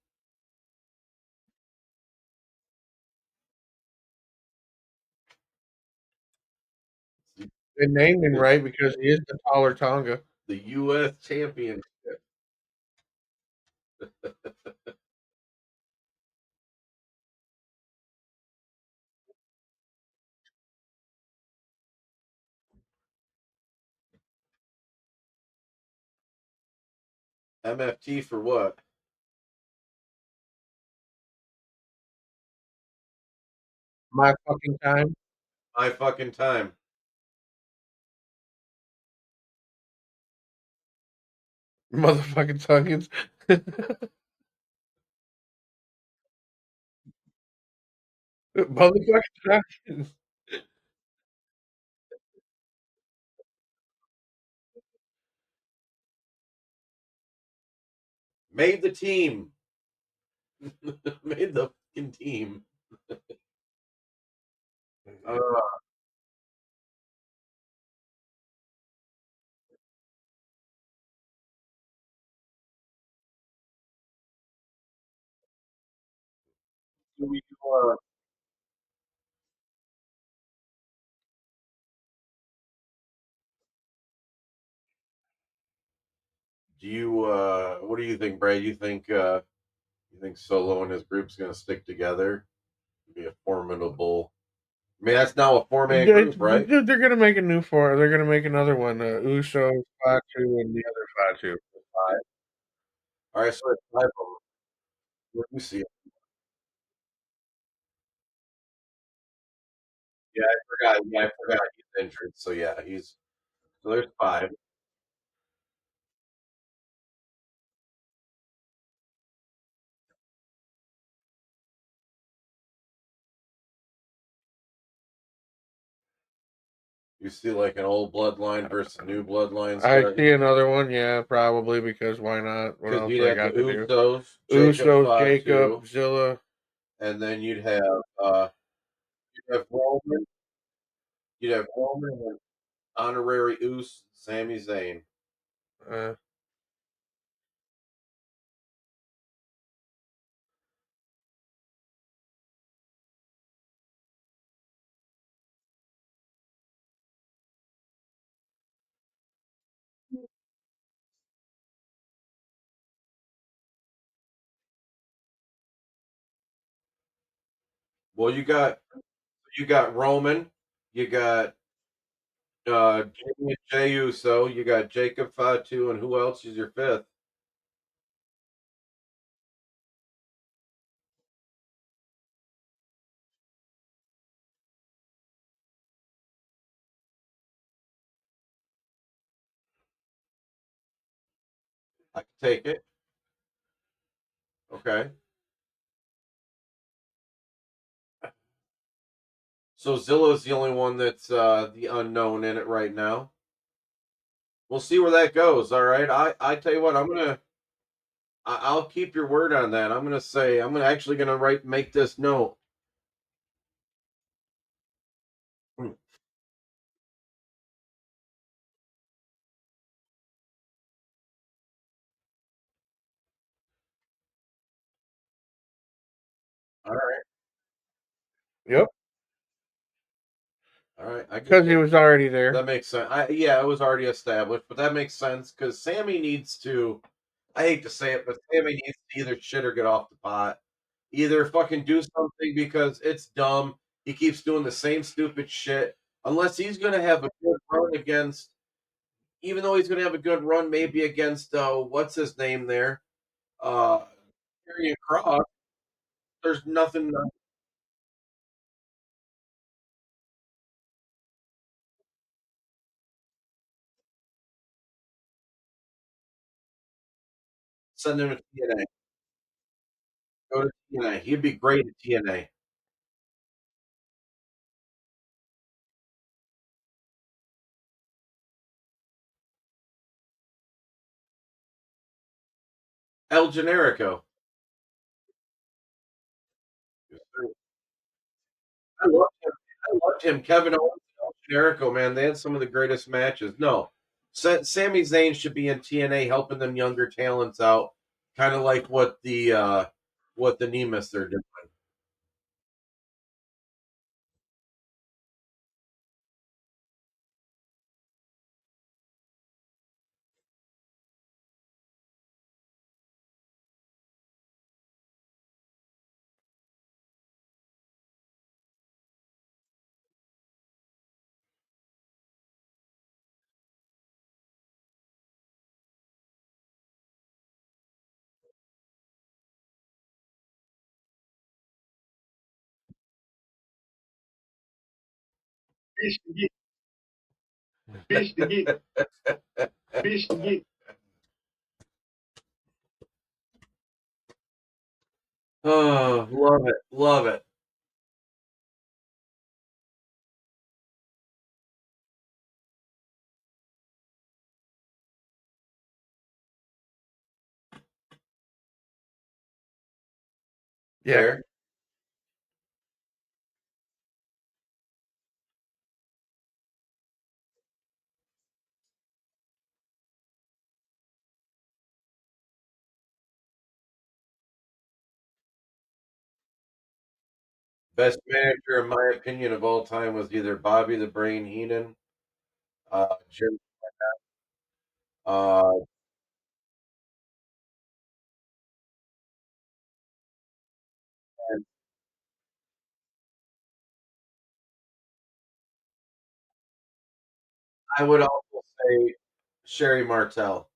They named him right because he is the taller Tonga. The U.S. champion. MFT for what? My fucking time. My fucking time. Motherfucking Tongans. Motherfucking Tongans. Made the team. Made the fucking team. Uh, do you, uh, what do you think, Brad? You think Solo and his group's gonna stick together? Be a formidable. I mean, that's now a 4-man group, right? They're gonna make a new four. They're gonna make another one. Uso, Fatu, and the other Fatu. Five. All right, so it's 5 of them. What do you see? Yeah, I forgot. Yeah, I forgot he's injured. So yeah, he's so there's 5. You see like an old bloodline versus a new bloodline I starting see another one. Yeah, probably because why not? What because else you'd do they have the got to do? Usos, Jacob Usos, Fatu, Jacob, Zilla. and then you'd have Roman and honorary Us, Sami Zayn. Uh, Well, you got Roman, you got Jimmy and Jey Uso, you got Jacob Fatu, and who else is your fifth? I can take it. Okay. So Zilla's the only one that's the unknown in it right now. We'll see where that goes. All right. I tell you what, I'll keep your word on that. I'm gonna write make this note. Hmm. All right. Yep, All right. I get because he was already there. that makes sense. Yeah, it was already established, but that makes sense because Sammy needs to. I hate to say it, but Sammy needs to either shit or get off the pot. Either fucking do something because it's dumb. He keeps doing the same stupid shit. Unless he's gonna have a good run against, even though he's gonna have a good run, maybe against what's his name there, uh, Karrion Kross. There's nothing. Send him to TNA. Go to TNA. He'd be great at TNA. El Generico. I loved him. I loved him. Kevin Owens and El Generico, man. They had some of the greatest matches. No, Sami Zayn should be in TNA helping them younger talents out, kind of like what the Nemus are doing. Fish to get, fish to get, fish to get. Oh, love it, love it. Yeah, Fair. Best manager, in my opinion, of all time was either Bobby the Brain Heenan, Jim. Uh, and I would also say Sherry Martel.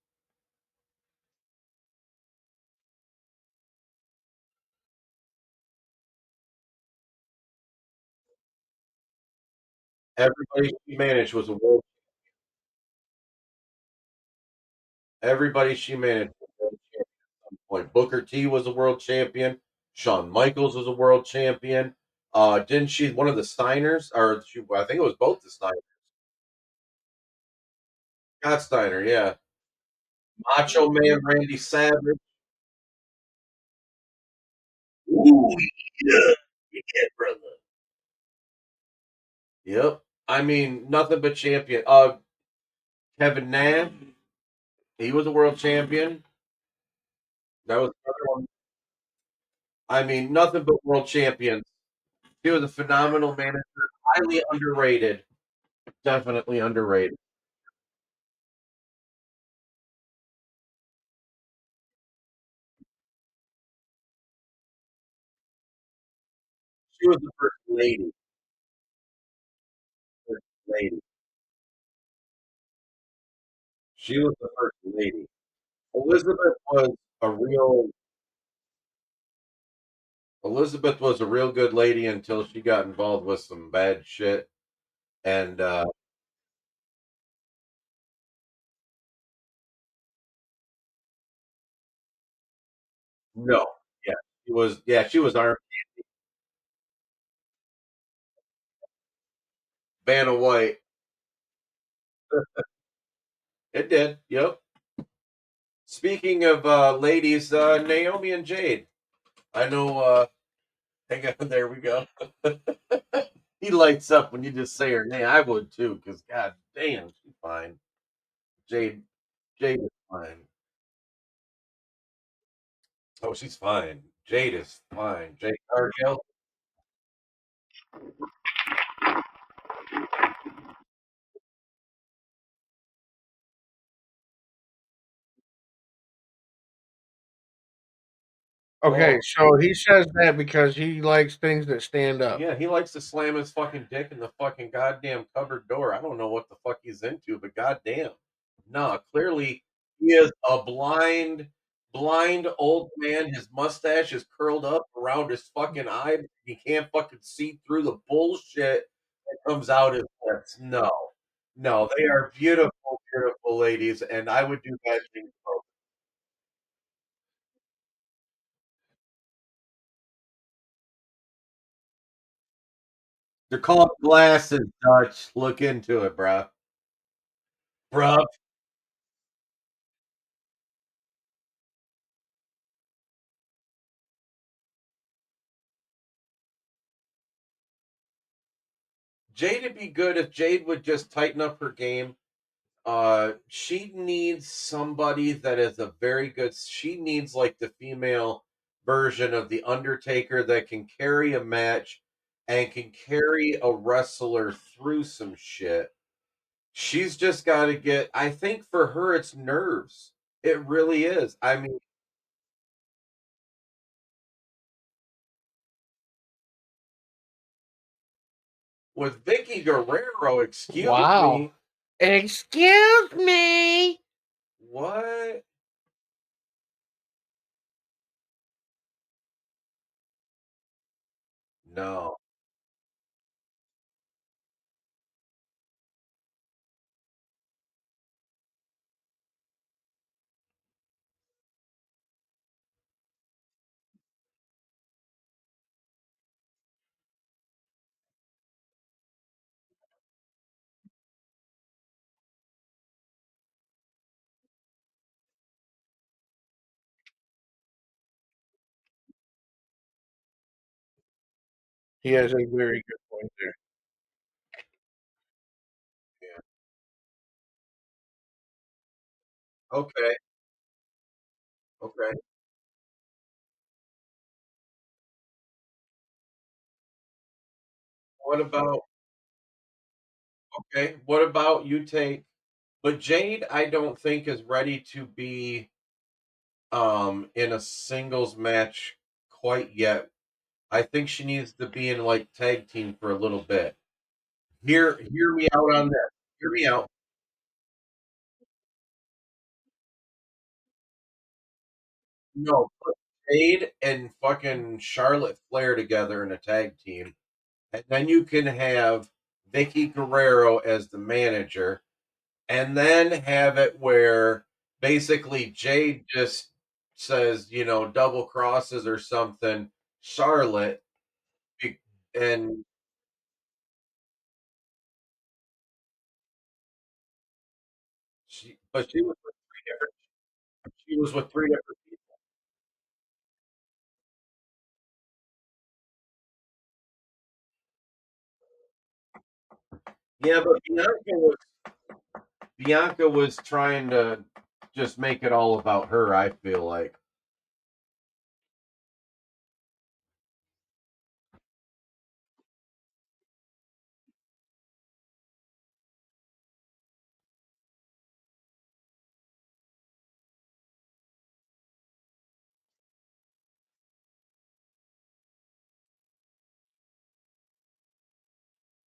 Everybody she managed was a world. Everybody she managed was a world champion at some point. Booker T was a world champion. Shawn Michaels was a world champion. Didn't she? One of the Steiners, or I think it was both the Steiners. Scott Steiner, yeah. Macho Man Randy Savage. Ooh, yeah, yeah, brother. Yep. I mean, nothing but champion. Kevin Nash, he was a world champion. That was another one. I mean, nothing but world champions. He was a phenomenal manager, highly underrated. Definitely underrated. She was the first lady. First lady. She was the first lady. Elizabeth was a real Elizabeth was a real good lady until she got involved with some bad shit. And no, yeah, she was our Vanna White. It did. Yep. Speaking of ladies, Naomi and Jade. I know. Hang on, there we go. He lights up when you just say her name. I would too, because god damn, she's fine. Jade, Jade is fine. Oh, she's fine. Jade is fine. Jade Cargill. Okay, Oh, so he says that because he likes things that stand up. yeah, he likes to slam his fucking dick in the fucking goddamn cupboard door. I don't know what the fuck he's into, but goddamn. No, clearly he is a blind old man. His mustache is curled up around his fucking eye. He can't fucking see through the bullshit that comes out his lips. No. No, they are beautiful, beautiful ladies, and I would do bad things. They're called glasses, Dutch. Look into it, bruh. Bruh. Jade would be good if Jade would just tighten up her game. She needs somebody that is a very good. She needs like the female version of the Undertaker that can carry a match and can carry a wrestler through some shit. She's just got to get. I think for her, it's nerves. It really is. I mean, with Vicky Guerrero, excuse Wow. me, Excuse me. what? No. He has a very good point there. Yeah. Okay. Okay. What about Okay, what about you take but Jade, I don't think is ready to be in a singles match quite yet. I think she needs to be in like tag team for a little bit. Hear me out on this. Hear me out. No, put Jade and fucking Charlotte Flair together in a tag team. And then you can have Vicky Guerrero as the manager and then have it where basically Jade just says, double crosses or something, Charlotte, be- and but she was with three different people. Yeah, but Bianca was trying to just make it all about her. I feel like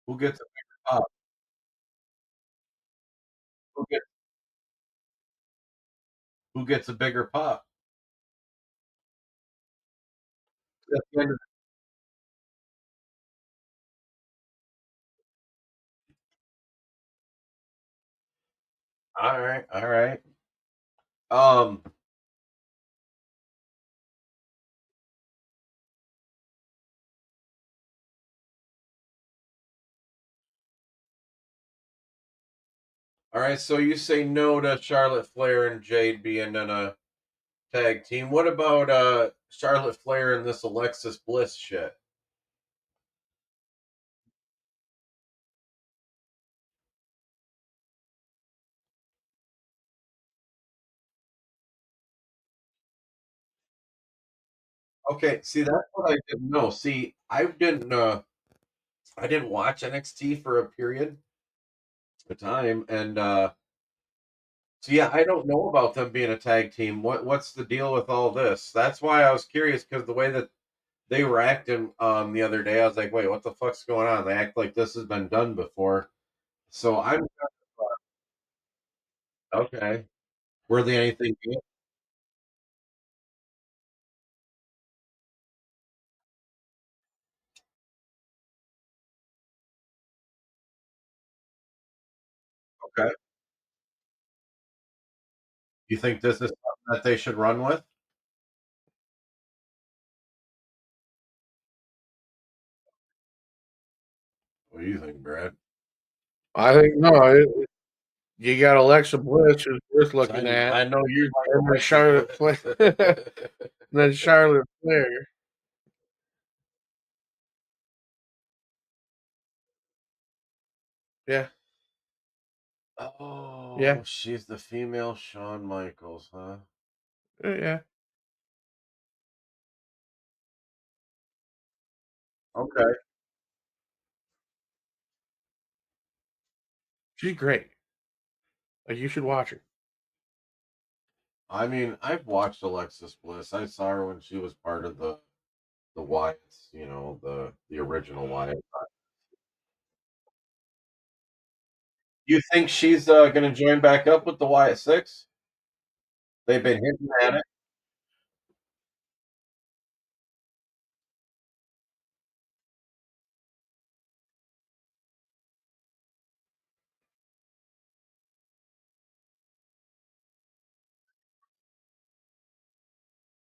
Who gets a bigger pop? Who gets who gets a bigger pop? At the end of Alright, alright. Um, alright, so you say no to Charlotte Flair and Jade being in a tag team. What about Charlotte Flair and this Alexis Bliss shit? Okay, see that's what I didn't know. See, I didn't watch NXT for a period of time, and so yeah, I don't know about them being a tag team. What's the deal with all this? That's why I was curious because the way that they were acting the other day, I was like, wait, what the fuck's going on? They act like this has been done before. So I'm okay. Were they anything good? Okay. You think this is something that they should run with? What do you think, Brad? I think no. You got Alexa Bliss, who's worth looking at, I know you and then like Charlotte Flair, and then Charlotte Flair. Yeah, yeah, Oh, she's the female Shawn Michaels, huh? yeah. Okay. She's great. Like you should watch her. I mean, I've watched Alexis Bliss. I saw her when she was part of the Wyatts, the original Wyatt. You think she's going to join back up with the Wyatt Six? They've been hinting at it.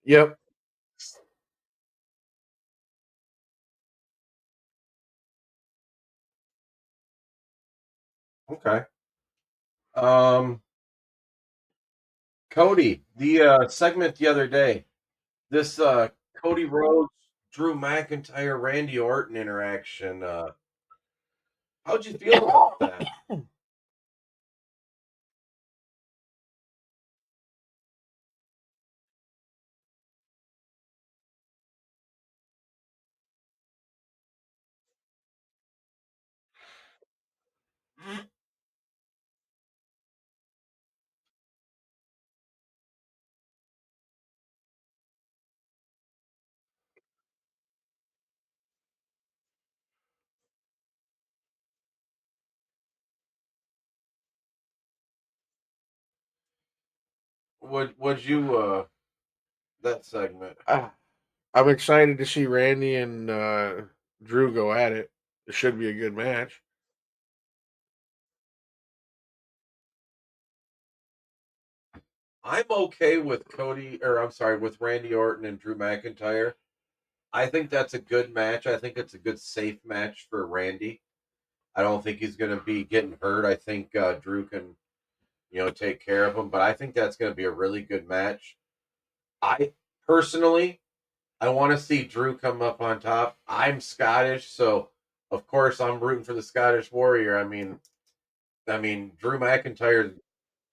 Yep. Okay. Um, Cody, the segment the other day, this Cody Rhodes, Drew McIntyre, Randy Orton interaction. How'd you feel about that? Would you that segment? Ah, I'm excited to see Randy and Drew go at it. It should be a good match. I'm okay with I'm sorry, with Randy Orton and Drew McIntyre. I think that's a good match. I think it's a good safe match for Randy. I don't think he's going to be getting hurt. I think Drew can, take care of him. But I think that's going to be a really good match. I personally, I want to see Drew come up on top. I'm Scottish, so of course I'm rooting for the Scottish Warrior. I mean Drew McIntyre.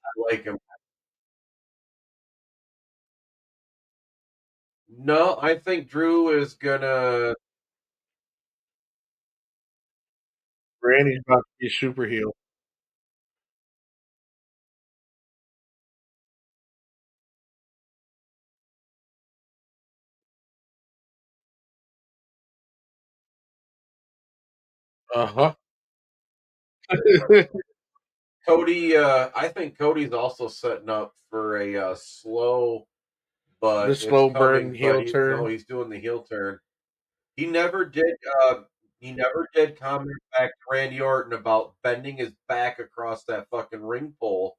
I like him. No, I think Drew is gonna. Randy's about to be super heel. Uh huh. Cody, I think Cody's also setting up for a slow, The but it's slow burn coming. But heel no, turn. he's doing the heel turn. He never did. He never did comment back to Randy Orton about bending his back across that fucking ring pole.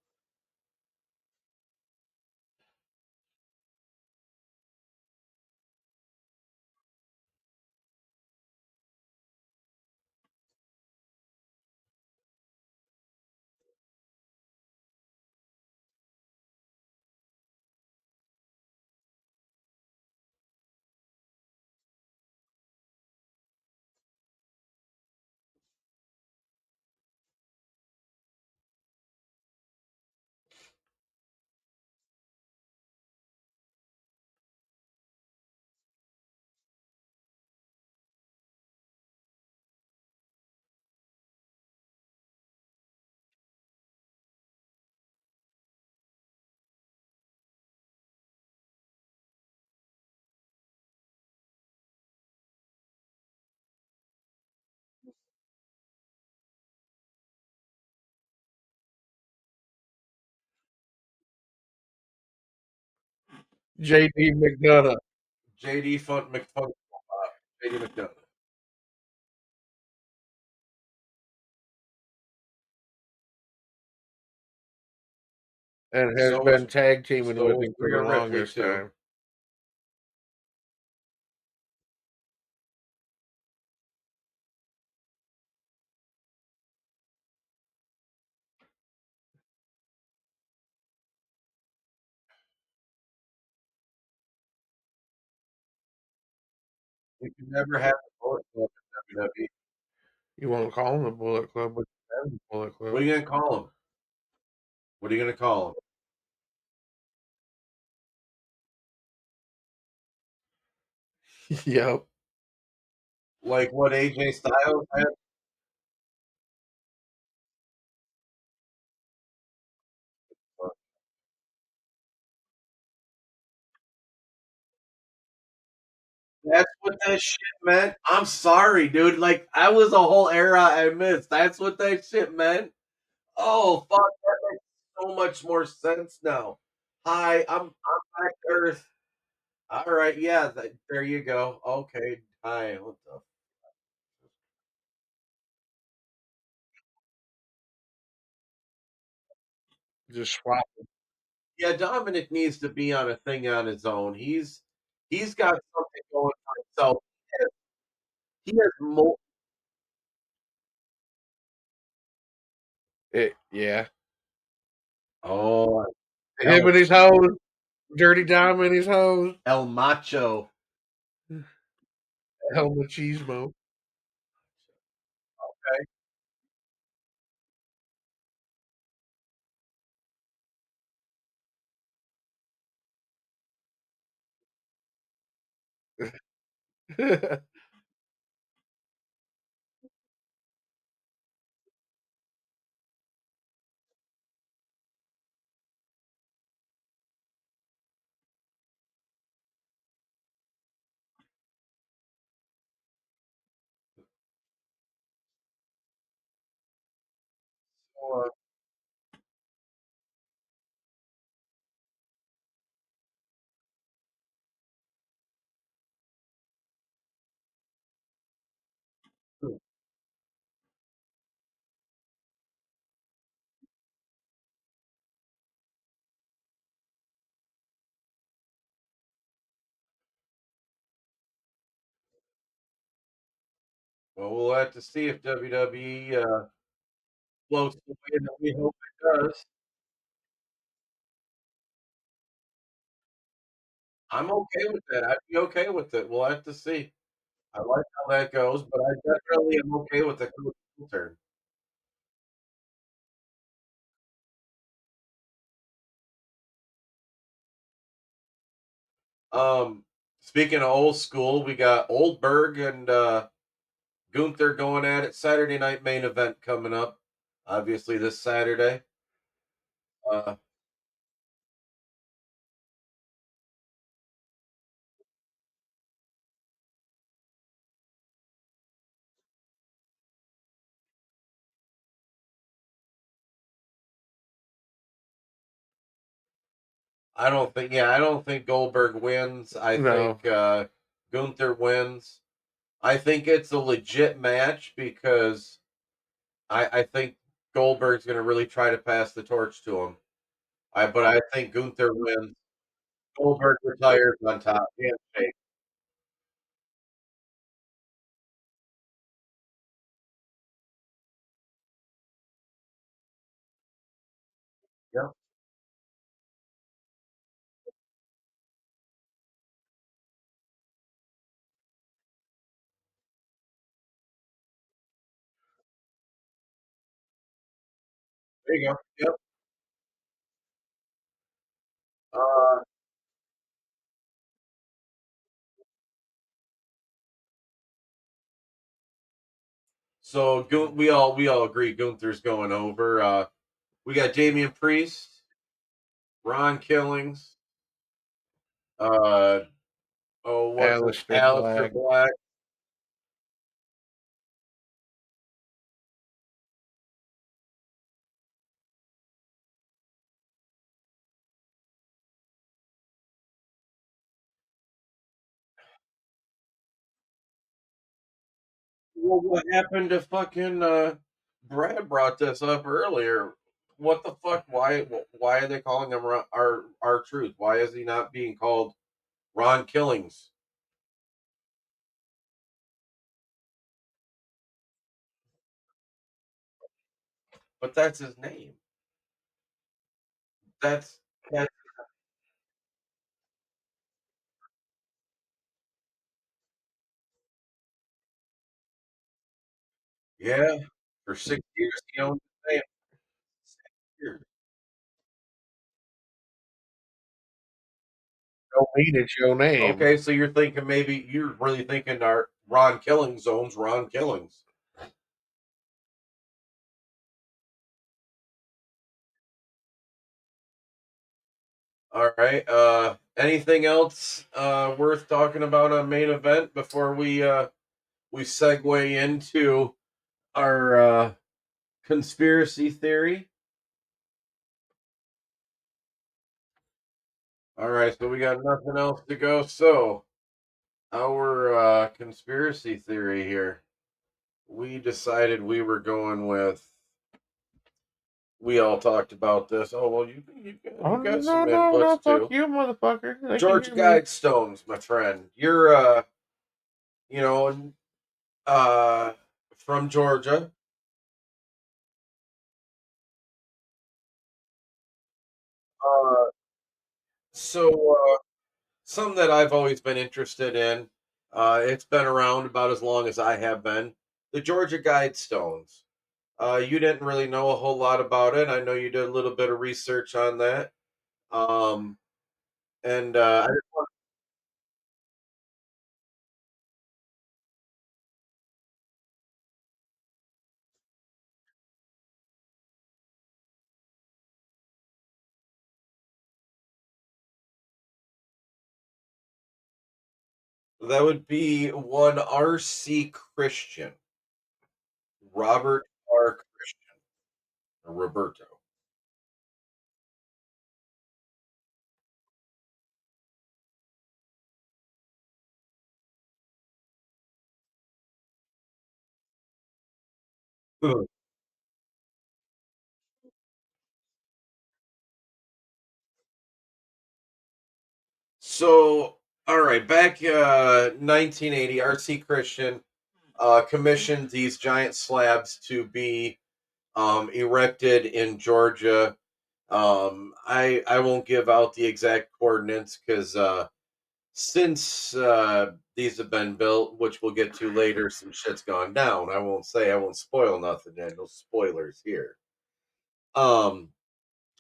JD McDonough. JD Funk McFunk, JD McDonough. And has So was been tag teaming so with was him for the Rhea Ripley longest too. time. You can never have a Bullet Club in WWE. You won't call him the Bullet Club, but you have the Bullet What are Club. you gonna call him? What are you gonna call him? Yep. Like what AJ Styles had? That's what that shit meant. I'm sorry, dude. Like I was a whole era I missed. That's what that shit meant. Oh fuck, that makes so much more sense now. Hi, I'm back to Earth. All right, yeah, there you go. Okay, hi. What the? Just swap. Yeah, Dominic needs to be on a thing on his own. He's got something going for himself. He has more. It, yeah. Oh, Him and his hoes. Dirty Dom and his hoes. El Macho. El Machismo. So, well, we'll have to see if WWE floats the way that we hope it does. I'm okay with that. I'd be okay with it. We'll have to see. I like how that goes, but I definitely am okay with the cool turn. Speaking of old school, we got Oldberg and Gunther going at it. Saturday night main event coming up. Obviously, this Saturday. Uh, I don't think. Yeah, I don't think Goldberg wins. I No. think Gunther wins. I think it's a legit match because I think Goldberg's going to really try to pass the torch to him. But I think Gunther wins. Goldberg retires on top. Handshake. Yep. There you go. Yep. Uh, so we all agree Gunther's going over. We got Damian Priest, Ron Killings. Uh, oh, what's it? Alistair Alistair Black. Black. Well, what happened to fucking Brad brought this up earlier. What the fuck? Why are they calling him our truth? Why is he not being called Ron Killings? But that's his name. That's yeah. For 6 years he owned the name. 6 years. Don't mean it's your name. Okay, so you're really thinking our Ron Killings owns Ron Killings. All right. Anything else worth talking about on main event before we segue into our conspiracy theory? All right, so we got nothing else to go. So our conspiracy theory here, we decided we were going with. We all talked about this. Oh well, Oh you got no some no no! inputs Fuck too. you, motherfucker! They can George hear me. Guidestones, my friend. You're you know, uh, from Georgia. Uh, so something that I've always been interested in. It's been around about as long as I have been. The Georgia Guidestones. You didn't really know a whole lot about it. I know you did a little bit of research on that. Um, and that would be one R.C. Christian, Robert R. Christian, or Roberto. Ugh. So, all right, back 1980, R.C. Christian commissioned these giant slabs to be erected in Georgia. I won't give out the exact coordinates because since these have been built, which we'll get to later, some shit's gone down. I won't spoil nothing. No spoilers here. Um,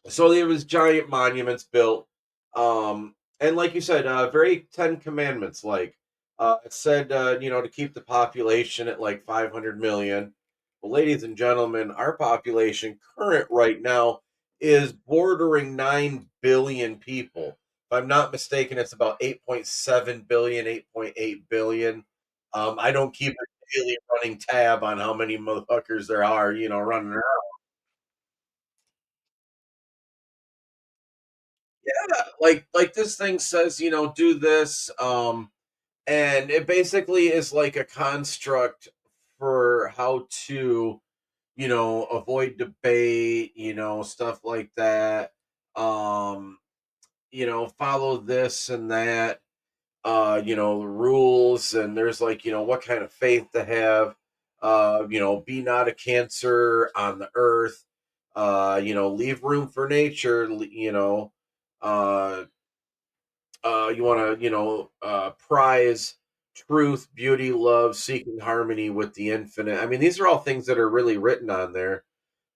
so there was giant monuments built, and like you said, very Ten Commandments like. It said, to keep the population at like 500 million. Well, ladies and gentlemen, our population current right now is bordering 9 billion people. If I'm not mistaken, it's about 8.7 billion, 8.8 billion. I don't keep a daily running tab on how many motherfuckers there are, running around. Yeah, like this thing says, do this, and it basically is like a construct for how to, avoid debate, stuff like that. Um, follow this and that, the rules, and there's like, what kind of faith to have, be not a cancer on the earth, leave room for nature, uh, you want to, prize truth, beauty, love, seeking harmony with the infinite. I mean, these are all things that are really written on there.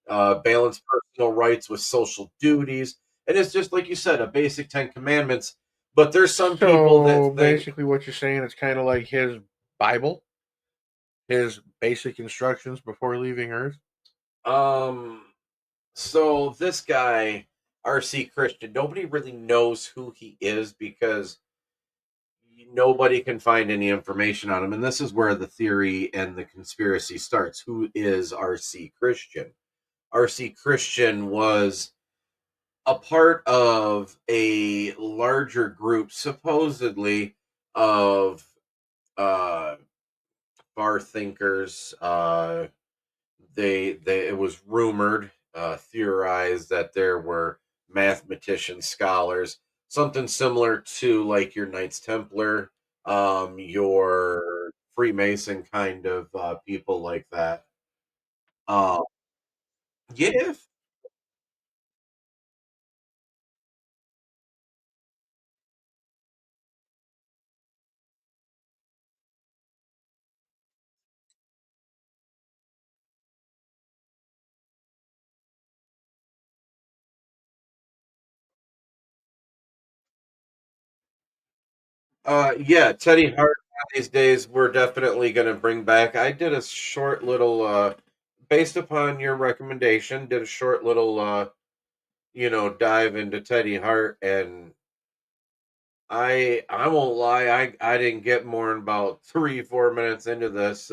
Balance personal rights with social duties. And it's just like you said, a basic 10 commandments. But there's some people that So think, basically, what you're saying, it's kind of like his Bible, his basic instructions before leaving Earth. um, so this guy, RC Christian, nobody really knows who he is because nobody can find any information on him. And this is where the theory and the conspiracy starts. Who is RC Christian? RC Christian was a part of a larger group, supposedly, of uh, far thinkers. They it was rumored, theorized that there were mathematicians, scholars, something similar to like your Knights Templar, your Freemason kind of people like that. Uh, yeah, yeah, Teddy Hart these days we're definitely going to bring back. I did a short little based upon your recommendation, did a short little dive into Teddy Hart, and I won't lie, I didn't get more than about 3 4 minutes into this,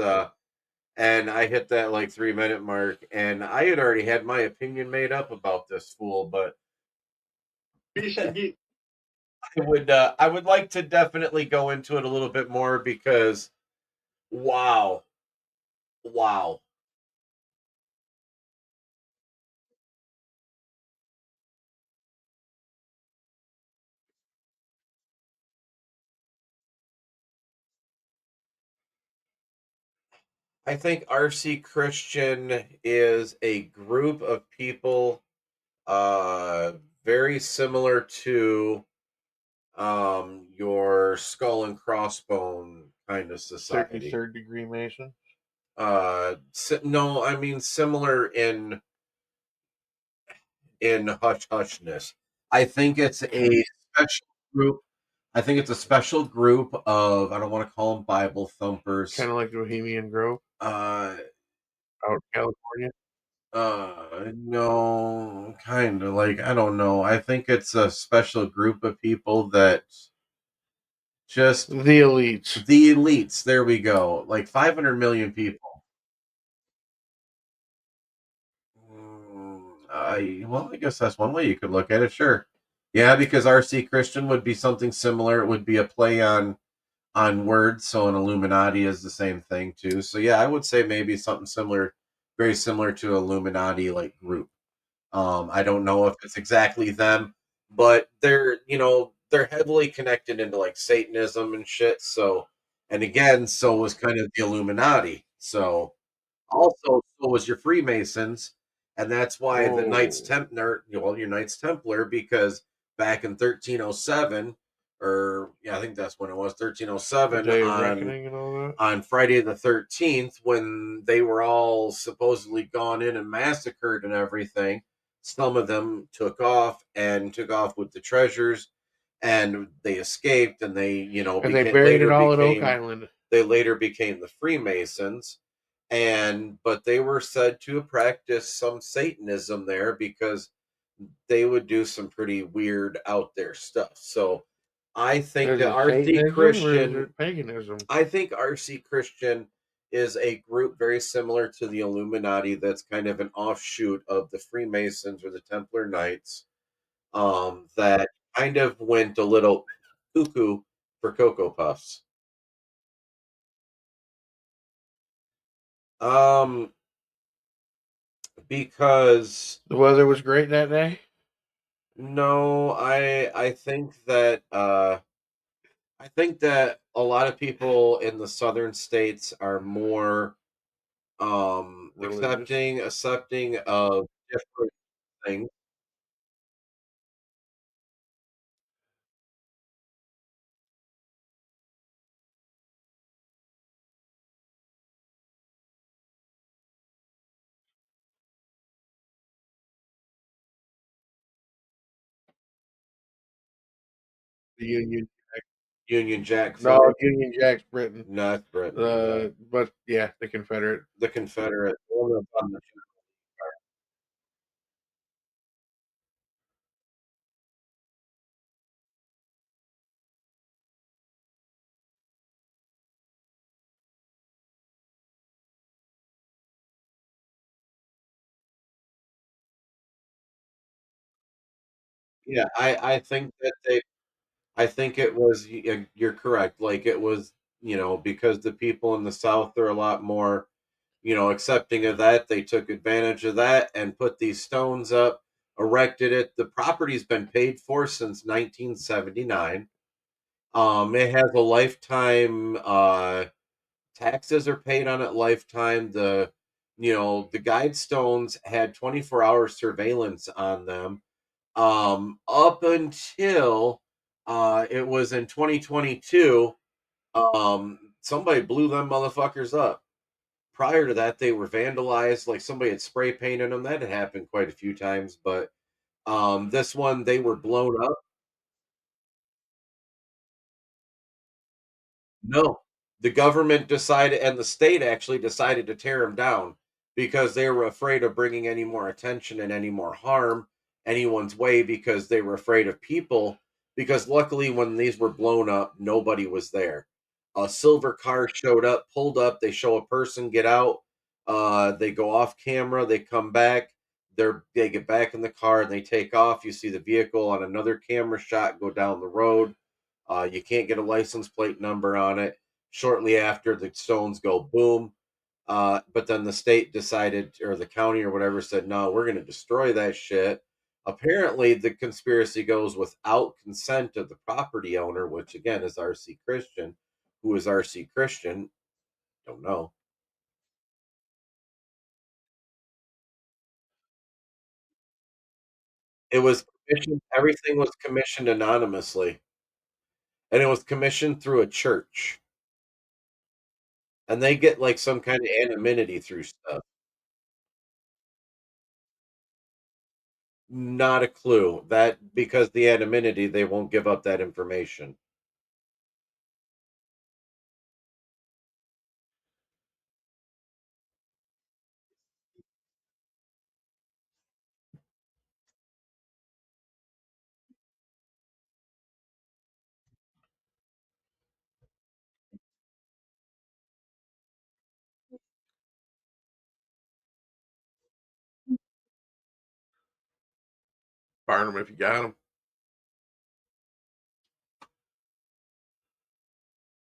and I hit that like 3 minute mark, and I had already had my opinion made up about this fool, but Biscuit. I would like to definitely go into it a little bit more because wow, wow. I think RC Christian is a group of people very similar to your skull and crossbone kind of society. 33rd degree Mason. No, I mean similar in hush hushness. I think it's a special group. I think it's a special group of, I don't want to call them Bible thumpers. Kind of like Bohemian Grove Uh, out in California. no, kind of like, I don't know. I think it's a special group of people that just The elites. the elites. There we go. Like 500 million people. I guess that's one way you could look at it. Sure. Yeah, because RC Christian would be something similar. It would be a play on words. So an Illuminati is the same thing too. So yeah, I would say maybe something similar, very similar to Illuminati like group. I don't know if it's exactly them, but they're heavily connected into like Satanism and shit. So, and again, so was kind of the Illuminati. So also, so was your Freemasons, and that's why the Knights Oh, Templar, well, your Knights Templar, because back in 1307, or yeah, I think that's when it was the 1307 Day of Reckoning and all that. on Friday the 13th, when they were all supposedly gone in and massacred and everything. Some of them took off with the treasures, and they escaped, and And they buried it all at Oak became Island. the Freemasons. And but they were said to practice some Satanism there because they would do some pretty weird out there stuff. So I think Is that it RC Satanism or is Christian it paganism? I think RC Christian is a group very similar to the Illuminati that's kind of an offshoot of the Freemasons or the Templar Knights. That kind of went a little cuckoo for Cocoa Puffs. Because The weather was great that day. no, I think that a lot of people in the southern states are more Religious. accepting of different things. The Union. Union Jack No, flag. Union Jack's Britain. No, that's Britain. But yeah, the Confederate. The Confederate. One of them. Yeah, I think that they. I think it was. You're correct. Like it was. Because the people in the South are a lot more accepting of that. They took advantage of that and put these stones up, erected it. The property's been paid for since 1979. It has a lifetime. Taxes are paid on it lifetime. The guide stones had 24-hour surveillance on them. Up until it was in 2022. Somebody blew them motherfuckers up. Prior to that, they were vandalized, like somebody had spray painted them. That had happened quite a few times, but this one they were blown up. No, the government decided, and the state actually decided to tear them down because they were afraid of bringing any more attention and any more harm anyone's way because they were afraid of people. Because luckily, when these were blown up, nobody was there. A silver car showed up, pulled up. They show a person get out. They go off camera. They come back. They get back in the car and they take off. You see the vehicle on another camera shot go down the road. You can't get a license plate number on it. Shortly after, the stones go boom. But then the state decided, or the county or whatever, said, no, we're going to destroy that shit. Apparently, the conspiracy goes without consent of the property owner, which again is RC Christian. Who is RC Christian? Don't know. It was commissioned, everything was commissioned anonymously, and it was commissioned through a church. And they get like some kind of anonymity through stuff. Not a clue. That because the anonymity, they won't give up that information. Burn them if you got them.